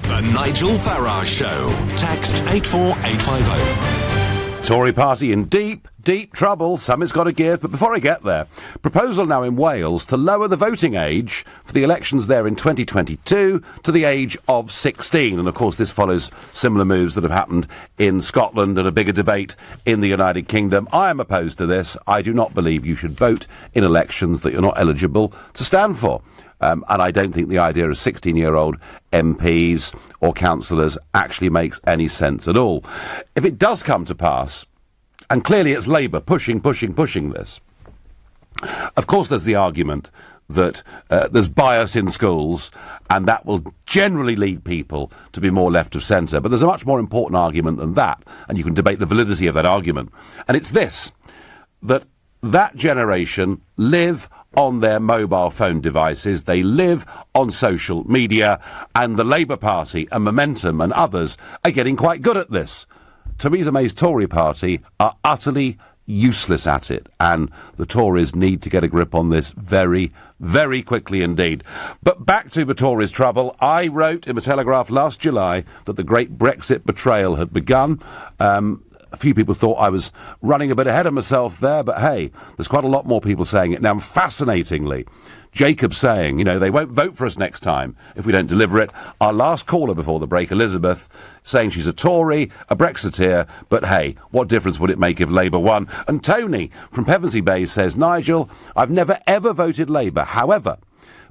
The Nigel Farage Show. Text 84850. Tory party in deep trouble. Something's got to give. But before I get there, proposal now in Wales to lower the voting age for the elections there in 2022 to the age of 16. And of course this follows similar moves that have happened in Scotland and a bigger debate in the United Kingdom. I am opposed to this. I do not believe you should vote in elections that you're not eligible to stand for. And I don't think the idea of 16-year-old MPs or councillors actually makes any sense at all. If it does come to pass, and clearly it's Labour pushing this, of course there's the argument that there's bias in schools and that will generally lead people to be more left of centre. But there's a much more important argument than that, and you can debate the validity of that argument. And it's this, that generation live on their mobile phone devices, they live on social media, and the Labour Party and Momentum and others are getting quite good at this. Theresa May's Tory party are utterly useless at it, and the Tories need to get a grip on this very, very quickly indeed. But back to the Tories' trouble. I wrote in the Telegraph last July that the great Brexit betrayal had begun. A few people thought I was running a bit ahead of myself there, but hey, there's quite a lot more people saying it now. Fascinatingly, Jacob saying, they won't vote for us next time if we don't deliver it. Our last caller before the break, Elizabeth, saying she's a Tory, a Brexiteer, but hey, what difference would it make if Labour won? And Tony from Pevensey Bay says, Nigel, I've never ever voted Labour. However,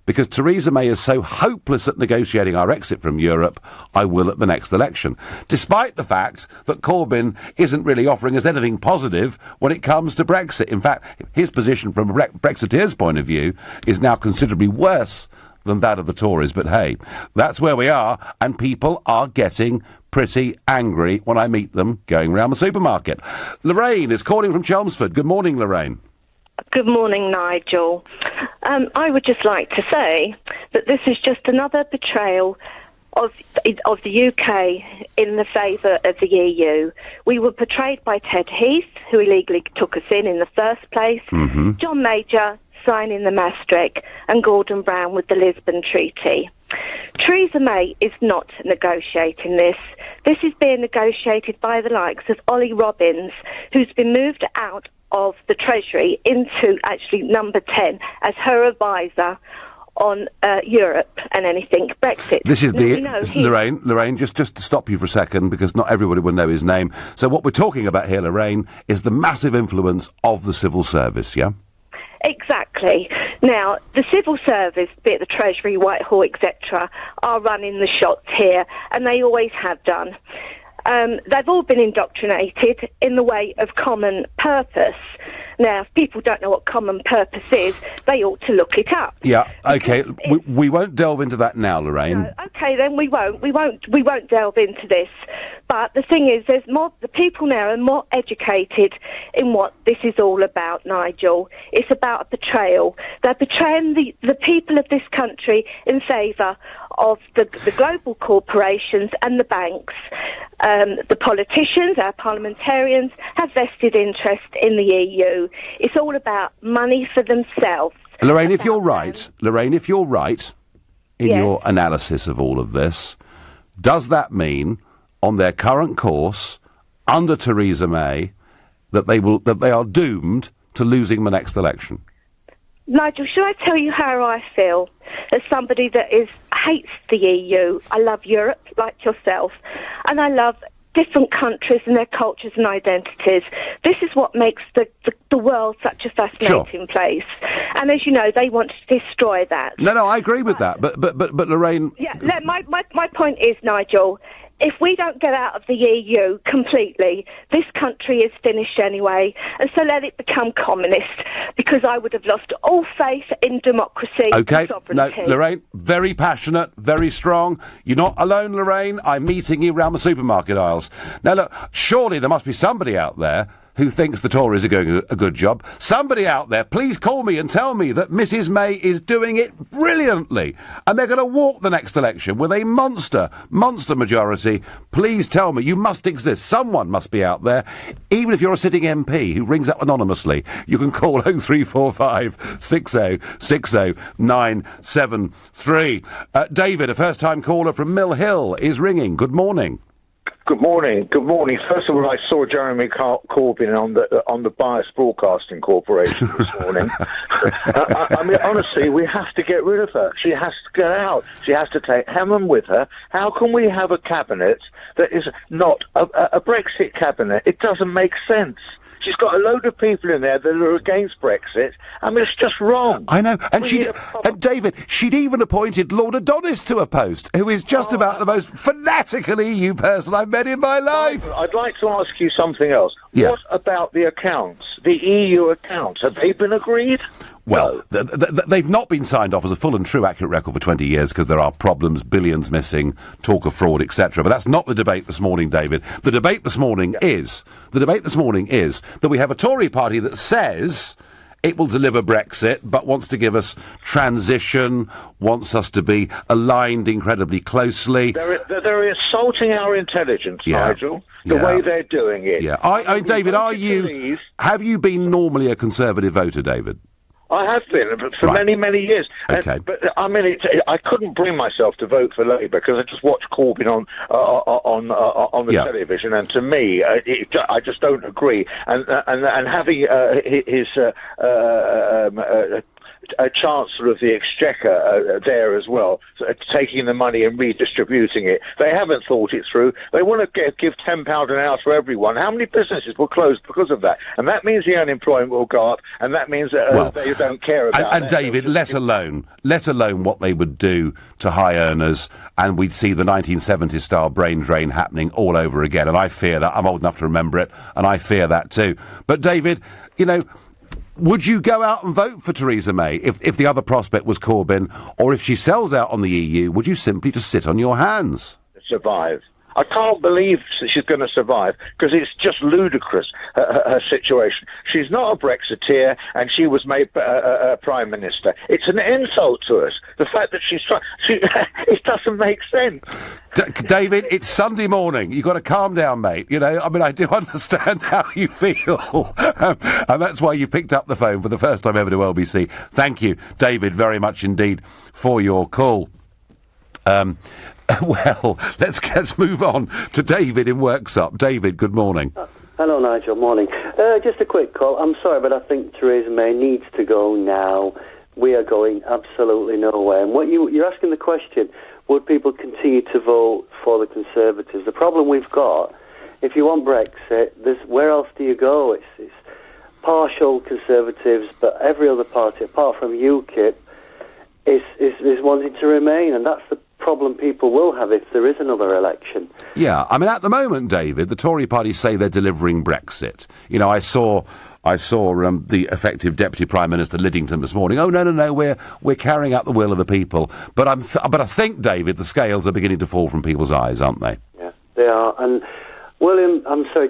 because Theresa May is so hopeless at negotiating our exit from Europe, I will at the next election. Despite the fact that Corbyn isn't really offering us anything positive when it comes to Brexit. In fact, his position from a Brexiteer's point of view is now considerably worse than that of the Tories. But hey, that's where we are, and people are getting pretty angry when I meet them going round the supermarket. Lorraine is calling from Chelmsford. Good morning, Lorraine. Good morning, Nigel. I would just like to say that this is just another betrayal of the UK in the favour of the EU. We were betrayed by Ted Heath, who illegally took us in the first place, John Major signing the Maastricht, and Gordon Brown with the Lisbon Treaty. Theresa May is not negotiating this. This is being negotiated by the likes of Ollie Robbins, who's been moved out of the Treasury into actually number 10 as her advisor on Europe and anything Brexit. This is Lorraine, just to stop you for a second, because not everybody will know his name. So what we're talking about here, Lorraine, is the massive influence of the civil service, yeah? Exactly. Now, the civil service, be it the Treasury, Whitehall, etc., are running the shots here, and they always have done. They've all been indoctrinated in the way of common purpose. Now, if people don't know what common purpose is, they ought to look it up. Yeah, okay. We won't delve into that now, Lorraine. No, okay, then we won't delve into this. But the thing is, the people now are more educated in what this is all about, Nigel. It's about a betrayal. They're betraying the people of this country in favour of the global corporations and the banks. The politicians, our parliamentarians, have vested interest in the EU. It's all about money for themselves. Lorraine, if you're right in your analysis of all of this, does that mean, on their current course, under Theresa May, that they are doomed to losing the next election? Nigel, shall I tell you how I feel? As somebody that hates the EU, I love Europe, like yourself, and I love different countries and their cultures and identities. This is what makes the world such a fascinating place. And as you know, they want to destroy that. No, I agree with that. But Lorraine... Yeah, my point is, Nigel, if we don't get out of the EU completely, this country is finished anyway, and so let it become communist, because I would have lost all faith in democracy and sovereignty. No, Lorraine, very passionate, very strong. You're not alone, Lorraine. I'm meeting you around the supermarket aisles. Now, look, surely there must be somebody out there who thinks the Tories are doing a good job. Somebody out there, please call me and tell me that Mrs May is doing it brilliantly, and they're going to walk the next election with a monster majority. Please tell me. You must exist. Someone must be out there. Even if you're a sitting MP who rings up anonymously, you can call 0345 60 60 973. David, a first-time caller from Mill Hill, is ringing. Good morning. Good morning. First of all, I saw Jeremy Corbyn on the Biased Broadcasting Corporation this morning. I mean, honestly, we have to get rid of her. She has to get out. She has to take Hammond with her. How can we have a cabinet that is not a Brexit cabinet? It doesn't make sense. She's got a load of people in there that are against Brexit. I mean, it's just wrong. I know. And David, she'd even appointed Lord Adonis to a post, who is just about the most fanatical EU person I've met in my life. I'd like to ask you something else. Yeah. What about the accounts, the EU accounts? Have they been agreed? Well, they've not been signed off as a full and true accurate record for 20 years because there are problems, billions missing, talk of fraud, etc. But that's not the debate this morning, David. The debate this morning is that we have a Tory party that says it will deliver Brexit, but wants to give us transition, wants us to be aligned incredibly closely. They're insulting our intelligence, Nigel, the way they're doing it. Yeah. I mean, David, have you been normally a Conservative voter, David? I have been for many, many years. Okay. But I mean, I couldn't bring myself to vote for Labour because I just watched Corbyn on the television, and to me, I just don't agree. And having his Chancellor of the Exchequer there as well, taking the money and redistributing it. They haven't thought it through. They want to give £10 an hour to everyone. How many businesses will close because of that? And that means the unemployment will go up, and that means that they don't care about and David, let alone what they would do to high earners, and we'd see the 1970s style brain drain happening all over again. And I fear that. I'm old enough to remember it, and I fear that too. But David, you know, would you go out and vote for Theresa May if the other prospect was Corbyn, or if she sells out on the EU, would you simply just sit on your hands? Survive. I can't believe she's going to survive, because it's just ludicrous, her situation. She's not a Brexiteer, and she was made Prime Minister. It's an insult to us. The fact that it doesn't make sense. David, it's Sunday morning. You've got to calm down, mate. You know, I mean, I do understand how you feel. And that's why you picked up the phone for the first time ever to LBC. Thank you, David, very much indeed for your call. Well, let's move on to David in Worksop. David, good morning. Hello, Nigel. Morning. Just a quick call. I'm sorry, but I think Theresa May needs to go now. We are going absolutely nowhere. And what you're asking the question, would people continue to vote for the Conservatives? The problem we've got, if you want Brexit, where else do you go? It's partial Conservatives, but every other party, apart from UKIP, is wanting to remain, and that's the problem people will have if there is another election. Yeah, I mean, at the moment, David, the Tory party say they're delivering Brexit. You know, I saw the effective Deputy Prime Minister Lidington this morning. Oh no, we're carrying out the will of the people. But I think, David, the scales are beginning to fall from people's eyes, aren't they? Yeah, they are. And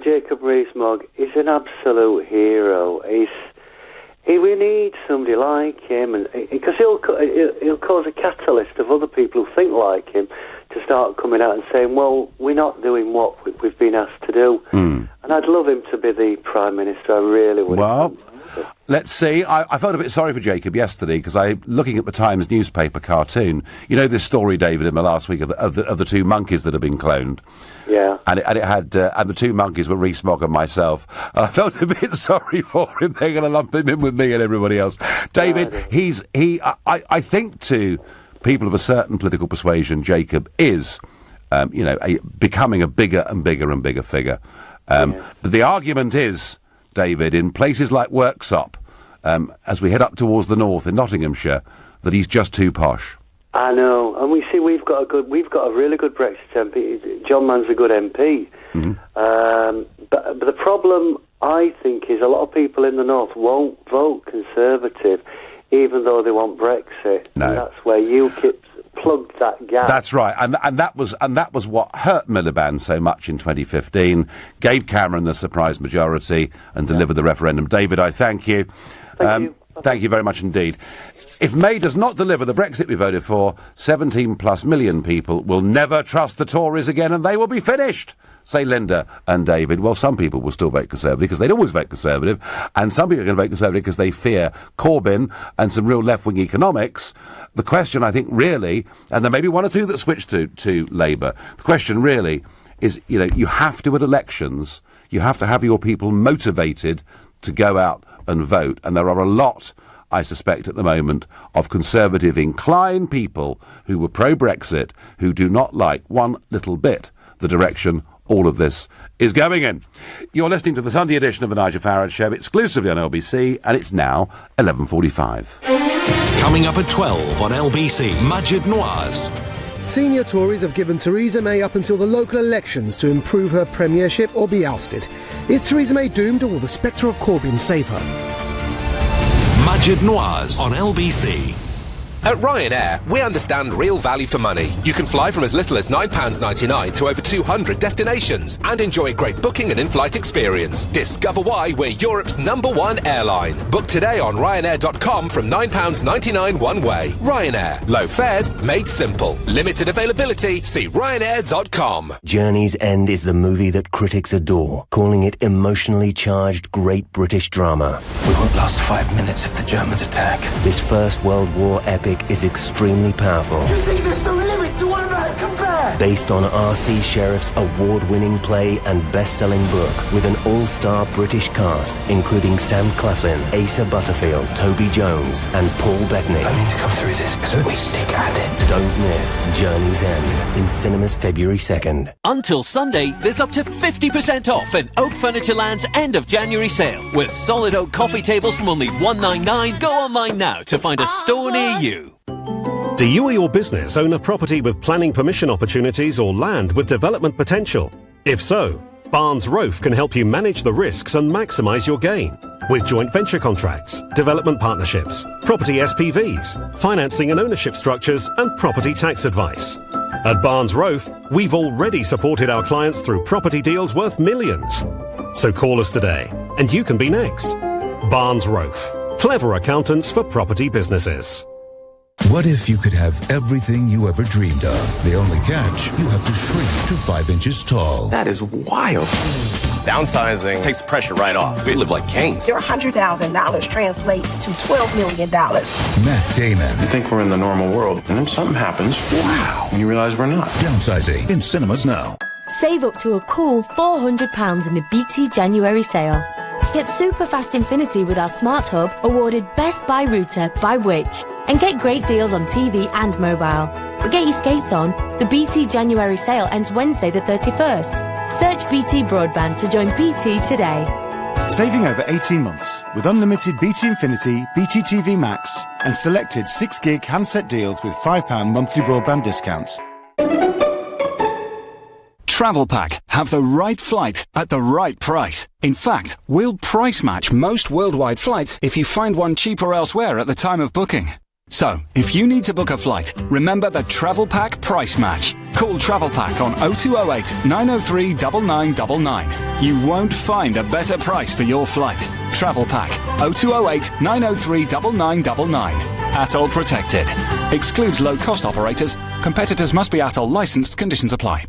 Jacob Rees-Mogg is an absolute hero. We need somebody like him, and because he'll cause a catalyst of other people who think like him to start coming out and saying, well, we're not doing what we've been asked to do. And I'd love him to be the Prime Minister, I really would. Well, let's see. I felt a bit sorry for Jacob yesterday, because looking at the Times newspaper cartoon, you know this story, David, in the last week of the two monkeys that have been cloned. Yeah. And it had and the two monkeys were Rees-Mogg and myself. I felt a bit sorry for him. They're going to lump him in with me and everybody else. David, I think to people of a certain political persuasion, Jacob is, becoming a bigger and bigger and bigger figure. But the argument is, David, in places like Worksop, as we head up towards the north in Nottinghamshire, that he's just too posh. I know, and we see we've got a really good Brexit MP. John Mann's a good MP. But the problem, I think, is a lot of people in the north won't vote Conservative, even though they want Brexit. No. And that's where UKIP plugged that gap. That's right, and that was what hurt Miliband so much in 2015, gave Cameron the surprise majority, and delivered the referendum. David, I thank you. Thank you. Thank you very much indeed. If May does not deliver the Brexit we voted for, 17+ million people will never trust the Tories again, and they will be finished, say Linda and David. Well, some people will still vote Conservative because they'd always vote Conservative, and some people are going to vote Conservative because they fear Corbyn and some real left-wing economics. The question, I think, really, and there may be one or two that switch to Labour, the question really is, you have to, at elections, you have to have your people motivated to go out and vote, and there are a lot, I suspect at the moment, of Conservative-inclined people who were pro-Brexit who do not like one little bit the direction all of this is going in. You're listening to the Sunday edition of the Nigel Farage Show, exclusively on LBC, and it's now 11:45. Coming up at 12 on LBC, Majid Nawaz. Senior Tories have given Theresa May up until the local elections to improve her premiership or be ousted. Is Theresa May doomed, or will the spectre of Corbyn save her? Majid Nawaz on LBC. At Ryanair, we understand real value for money. You can fly from as little as £9.99 to over 200 destinations and enjoy a great booking and in-flight experience. Discover why we're Europe's #1 airline. Book today on Ryanair.com from £9.99 one way. Ryanair. Low fares made simple. Limited availability. See Ryanair.com. Journey's End is the movie that critics adore, calling it emotionally charged great British drama. We won't last 5 minutes if the Germans attack. This First World War epic is extremely powerful. You think there's no limit to what a man can bear? Based on R.C. Sheriff's award-winning play and best-selling book, with an all-star British cast, including Sam Claflin, Asa Butterfield, Toby Jones, and Paul Bettany. I need to come through this, so we stick at it. Don't miss Journey's End, in cinemas February 2nd. Until Sunday, there's up to 50% off in Oak Furnitureland's end of January sale. With solid oak coffee tables from only $199. Go online now to find a store near you. Do you or your business own a property with planning permission opportunities or land with development potential? If so, Barnes Rofe can help you manage the risks and maximise your gain. with joint venture contracts, development partnerships, property SPVs, financing and ownership structures, and property tax advice. At Barnes Rofe, we've already supported our clients through property deals worth millions. So call us today, and you can be next. Barnes Rofe, clever accountants for property businesses. What if you could have everything you ever dreamed of? The only catch, you have to shrink to 5 inches tall. That is wild. Downsizing takes the pressure right off. We live like kings. Your $100,000 translates to $12 million. Matt Damon. You think we're in the normal world, and then something happens. Wow. And you realize we're not. Downsizing in cinemas now. Save up to a cool £400 in the BT January sale. Get super fast Infinity with our Smart Hub, awarded Best Buy Router by Which, and get great deals on TV and mobile. But get your skates on. The BT January sale ends Wednesday the 31st. Search BT Broadband to join BT today. Saving over 18 months with unlimited BT Infinity, BT TV Max, and selected 6 gig handset deals with £5 monthly broadband discount. Travel Pack. Have the right flight at the right price. In fact, we'll price match most worldwide flights if you find one cheaper elsewhere at the time of booking. So, if you need to book a flight, remember the Travel Pack price match. Call Travel Pack on 0208 903 9999. You won't find a better price for your flight. Travel Pack 0208 903 9999. ATOL protected. Excludes low-cost operators. Competitors must be ATOL licensed. Conditions apply.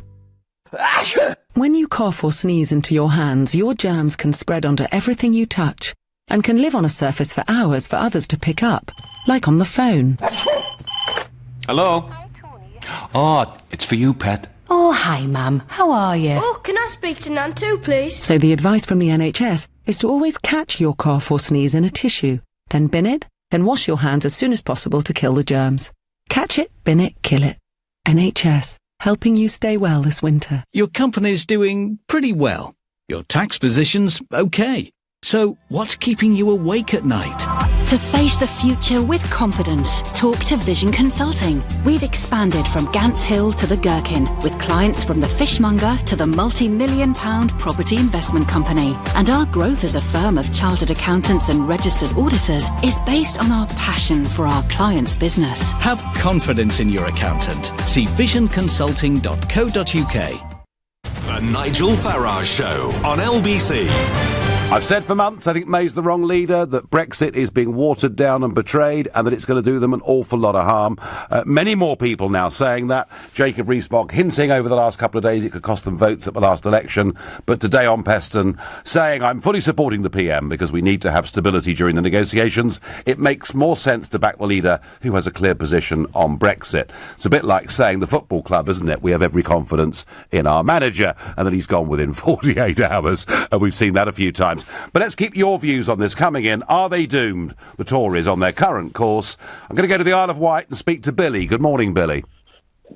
When you cough or sneeze into your hands, your germs can spread onto everything you touch and can live on a surface for hours for others to pick up, like on the phone. Hello? Oh, it's for you, pet. Oh, hi, Mum. How are you? Oh, can I speak to Nan too, please? So the advice from the NHS is to always catch your cough or sneeze in a tissue, then bin it, then wash your hands as soon as possible to kill the germs. Catch it, bin it, kill it. NHS. Helping you stay well this winter. Your company's doing pretty well. Your tax position's okay. So what's keeping you awake at night? To face the future with confidence, talk to Vision Consulting. We've expanded from Gants Hill to the Gherkin, with clients from the fishmonger to the multi-million-pound property investment company. And our growth as a firm of chartered accountants and registered auditors is based on our passion for our clients' business. Have confidence in your accountant. See visionconsulting.co.uk. The Nigel Farage Show on LBC. I've said for months I think May's the wrong leader, that Brexit is being watered down and betrayed, and that it's going to do them an awful lot of harm. Many more people now saying that. Jacob Rees-Mogg hinting over the last couple of days it could cost them votes at the last election, but today on Peston saying I'm fully supporting the PM because we need to have stability during the negotiations. It makes more sense to back the leader who has a clear position on Brexit. It's a bit like saying the football club, isn't it? We have every confidence in our manager, and then he's gone within 48 hours, and we've seen that a few times. But let's keep your views on this coming in. Are they doomed, the Tories, on their current course? I'm going to go to the Isle of Wight and speak to Billy. Good morning, Billy.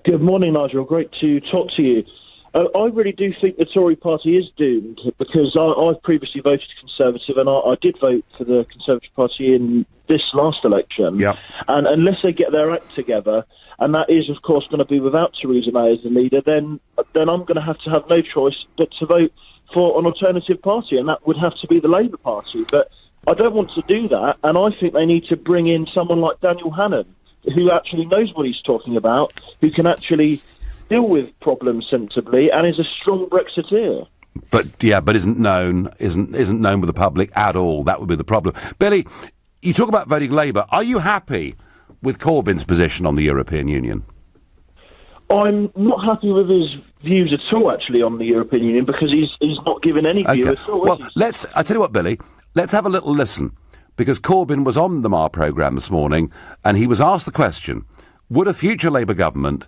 Good morning, Nigel. Great to talk to you. I really do think the Tory party is doomed because I've previously voted Conservative, and I did vote for the Conservative Party in this last election. Yeah. And unless they get their act together, and that is, of course, going to be without Theresa May as the leader, then I'm going to have no choice but to vote for an alternative party, and that would have to be the Labour Party. But I don't want to do that, and I think they need to bring in someone like Daniel Hannan, who actually knows what he's talking about, who can actually deal with problems sensibly, and is a strong Brexiteer. But isn't known with the public at all. That would be the problem. Billy, you talk about voting Labour. Are you happy with Corbyn's position on the European Union? I'm not happy with his views at all, actually, on the European Union, because he's not given any view at all. Well, I tell you what, Billy, let's have a little listen, because Corbyn was on the Mar programme this morning, and he was asked the question, would a future Labour government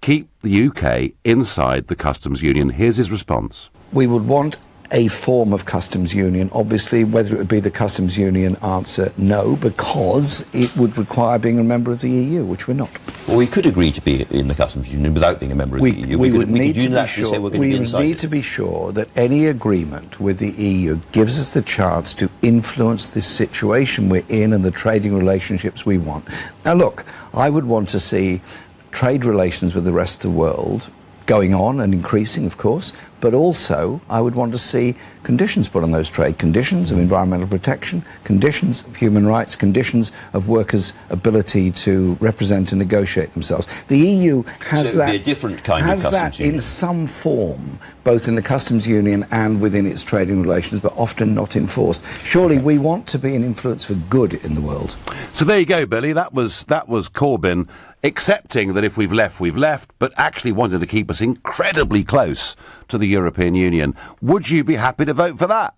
keep the UK inside the customs union? Here's his response. We would want a form of customs union. Obviously, whether it would be the customs union, answer no, because it would require being a member of the EU, which we're not. Well, we could agree to be in the customs union without being a member of the EU. We would need to be sure that any agreement with the EU gives us the chance to influence this situation we're in and the trading relationships we want. Now, look, I would want to see trade relations with the rest of the world going on and increasing, of course, but also I would want to see conditions put on those trade, conditions of environmental protection, conditions of human rights, conditions of workers' ability to represent and negotiate themselves. The EU has so that, be a different kind of customs union. in some form, both in the customs union and within its trading relations, but often not enforced. Surely we want to be an influence for good in the world. So there you go, Billy. That was Corbyn accepting that if we've left, but actually wanted to keep us incredibly close to the European Union. Would you be happy to vote for that?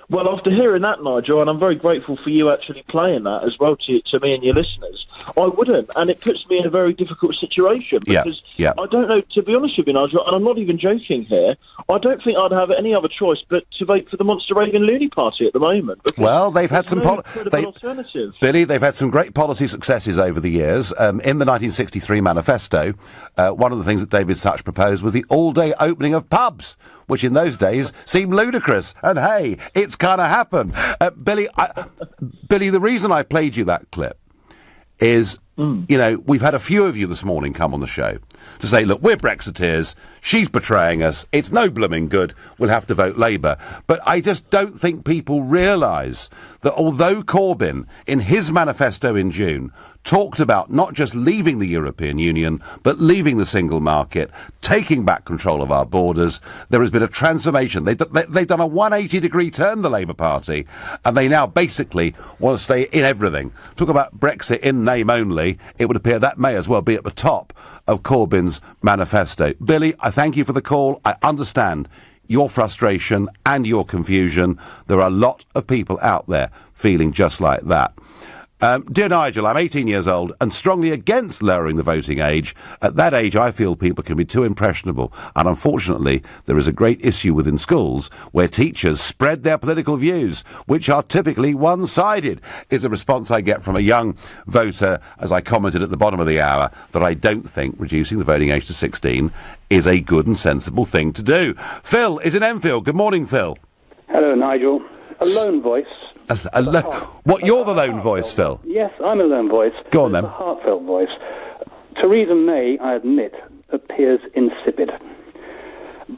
Well, after hearing that, Nigel, and I'm very grateful for you actually playing that as well to me and your listeners, I wouldn't. And it puts me in a very difficult situation because I don't know, to be honest with you, Nigel, and I'm not even joking here, I don't think I'd have any other choice but to vote for the Monster Reagan Looney Party at the moment. Well, they've had some... alternative. Billy, they've had some great policy successes over the years. In the 1963 manifesto, one of the things that David Sutch proposed was the all-day opening of pubs, which in those days seemed ludicrous. And hey, it's kind of happened. Billy, the reason I played you that clip is, you know, we've had a few of you this morning come on the show to say, look, we're Brexiteers, she's betraying us, it's no blooming good, we'll have to vote Labour. But I just don't think people realise that although Corbyn, in his manifesto in June, talked about not just leaving the European Union, but leaving the single market, taking back control of our borders, there has been a transformation. They've done a 180-degree turn, the Labour Party, and they now basically want to stay in everything. Talk about Brexit in name only, it would appear that may as well be at the top of Corbyn's manifesto. Billy, I thank you for the call. I understand your frustration and your confusion. There are a lot of people out there feeling just like that. Dear Nigel, I'm 18 years old and strongly against lowering the voting age. At that age, I feel people can be too impressionable. And unfortunately, there is a great issue within schools where teachers spread their political views, which are typically one-sided, is a response I get from a young voter, as I commented at the bottom of the hour, that I don't think reducing the voting age to 16 is a good and sensible thing to do. Phil is in Enfield. Good morning, Phil. Hello, Nigel. A lone voice. What, you're the lone voice, Phil? Yes, I'm a lone voice. Go on, then. A heartfelt voice. Theresa May, I admit, appears insipid.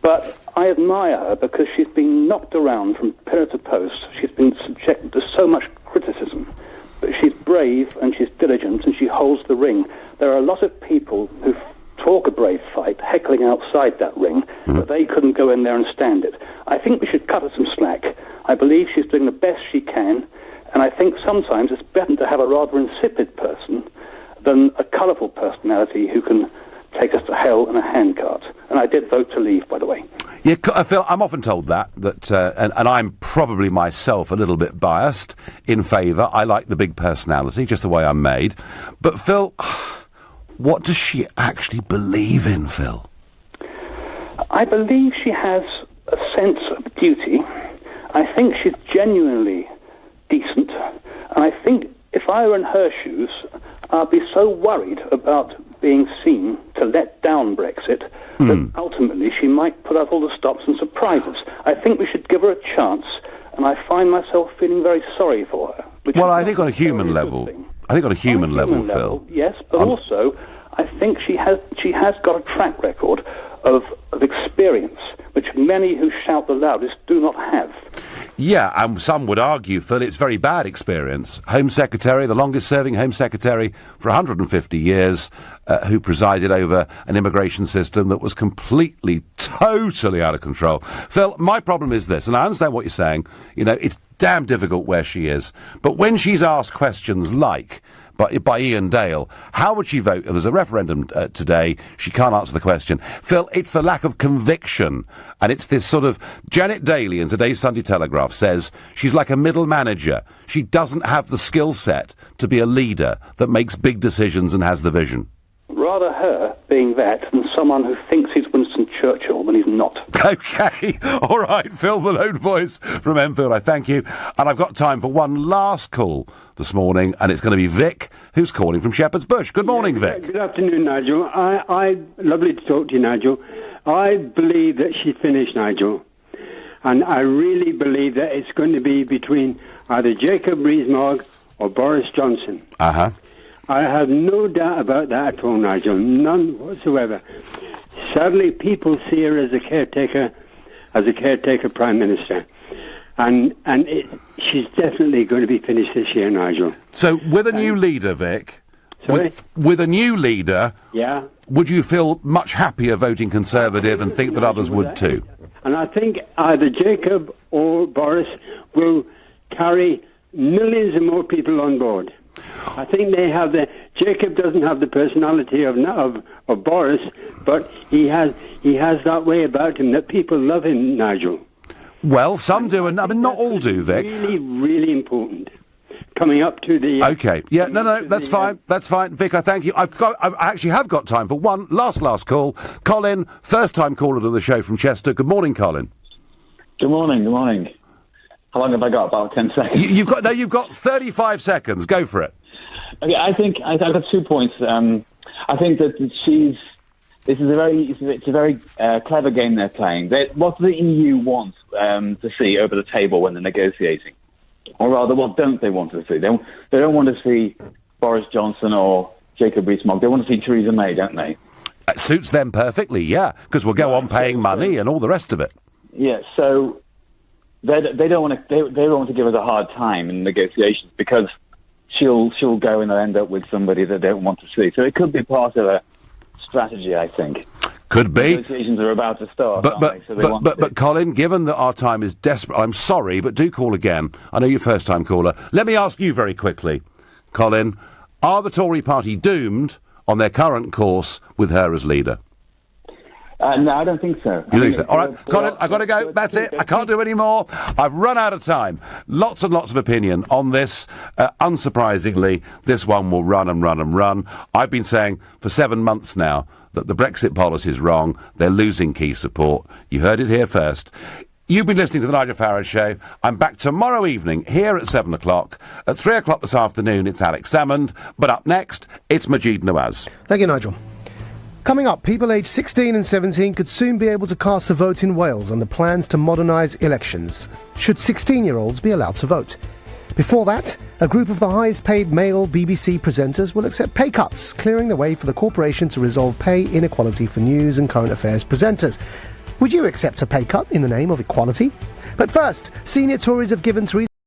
But I admire her because she's been knocked around from pillar to post. She's been subjected to so much criticism. But she's brave and she's diligent and she holds the ring. There are a lot of people who talk a brave fight, heckling outside that ring, but they couldn't go in there and stand it. I think we should cut her some slack. I believe she's doing the best she can, and I think sometimes it's better to have a rather insipid person than a colourful personality who can take us to hell in a handcart. And I did vote to leave, by the way. Yeah, Phil, I'm often told that and I'm probably myself a little bit biased in favour. I like the big personality, just the way I'm made. But, Phil, what does she actually believe in, Phil? I believe she has a sense of duty. I think she's genuinely decent. And I think if I were in her shoes, I'd be so worried about being seen to let down Brexit that ultimately she might put up all the stops and surprise us. I think we should give her a chance, and I find myself feeling very sorry for her. Well, I think on a human level, Phil. Yes, but also I think she has got a track record of experience, which many who shout the loudest do not have. Yeah, and some would argue, Phil, it's very bad experience. Home Secretary, the longest-serving Home Secretary for 150 years, who presided over an immigration system that was completely, totally out of control. Phil, my problem is this, and I understand what you're saying. You know, it's damn difficult where she is. But when she's asked questions like, by Ian Dale, how would she vote if there's a referendum today? She can't answer the question. Phil, it's the lack of conviction, and it's this sort of... Janet Daly in today's Sunday Telegraph says she's like a middle manager. She doesn't have the skill set to be a leader that makes big decisions and has the vision. Rather her being that than someone who thinks he's Winston Churchill when he's not. OK, all right, Phil Malone voice from Enfield, I thank you. And I've got time for one last call this morning, and it's going to be Vic, who's calling from Shepherd's Bush. Good morning, Vic. Good afternoon, Nigel. Lovely to talk to you, Nigel. I believe that she's finished, Nigel. And I really believe that it's going to be between either Jacob Rees-Mogg or Boris Johnson. I have no doubt about that at all, Nigel. None whatsoever. sadly, people see her as a caretaker Prime Minister. And she's definitely going to be finished this year, Nigel. So, with a new leader, Vic... Sorry? With a new leader... Yeah. Would you feel much happier voting Conservative and think that others would too? And I think either Jacob or Boris will carry millions of more people on board. I think they have Jacob doesn't have the personality of Boris, but he has that way about him that people love him, Nigel. Well, some do, and not all do, Vic. Really, really important. Coming up to the... OK, yeah, no, that's fine, that's fine. Vic, I thank you. I actually have got time for one last call. Colin, first-time caller to the show from Chester. Good morning, Colin. Good morning. How long have I got? About 10 seconds. You've got 35 seconds. Go for it. Okay, I've got 2 points. I think that it's a very clever game they're playing. What do the EU want to see over the table when they're negotiating? Or rather, what don't they want to see? They don't want to see Boris Johnson or Jacob Rees-Mogg. They want to see Theresa May, don't they? It suits them perfectly, yeah, because we'll go on paying money and all the rest of it. Yeah, so they don't want to give us a hard time in negotiations because she'll go and end up with somebody that they don't want to see. So it could be part of a strategy, I think. Could be. Negotiations are about to start. But Colin, given that our time is desperate, I'm sorry, but do call again. I know you're first-time caller. Let me ask you very quickly, Colin, are the Tory party doomed on their current course with her as leader? No, I don't think so. You think so? All right, Colin, I've got to go. That's it. I can't do any more. I've run out of time. Lots and lots of opinion on this. Unsurprisingly, this one will run and run and run. I've been saying for 7 months now that the Brexit policy is wrong. They're losing key support. You heard it here first. You've been listening to the Nigel Farage Show. I'm back tomorrow evening here at 7 o'clock. At 3 o'clock this afternoon, it's Alex Salmond. But up next, it's Majid Nawaz. Thank you, Nigel. Coming up, people aged 16 and 17 could soon be able to cast a vote in Wales under plans to modernise elections. Should 16-year-olds be allowed to vote? Before that, a group of the highest-paid male BBC presenters will accept pay cuts, clearing the way for the corporation to resolve pay inequality for news and current affairs presenters. Would you accept a pay cut in the name of equality? But first, senior Tories have given Theresa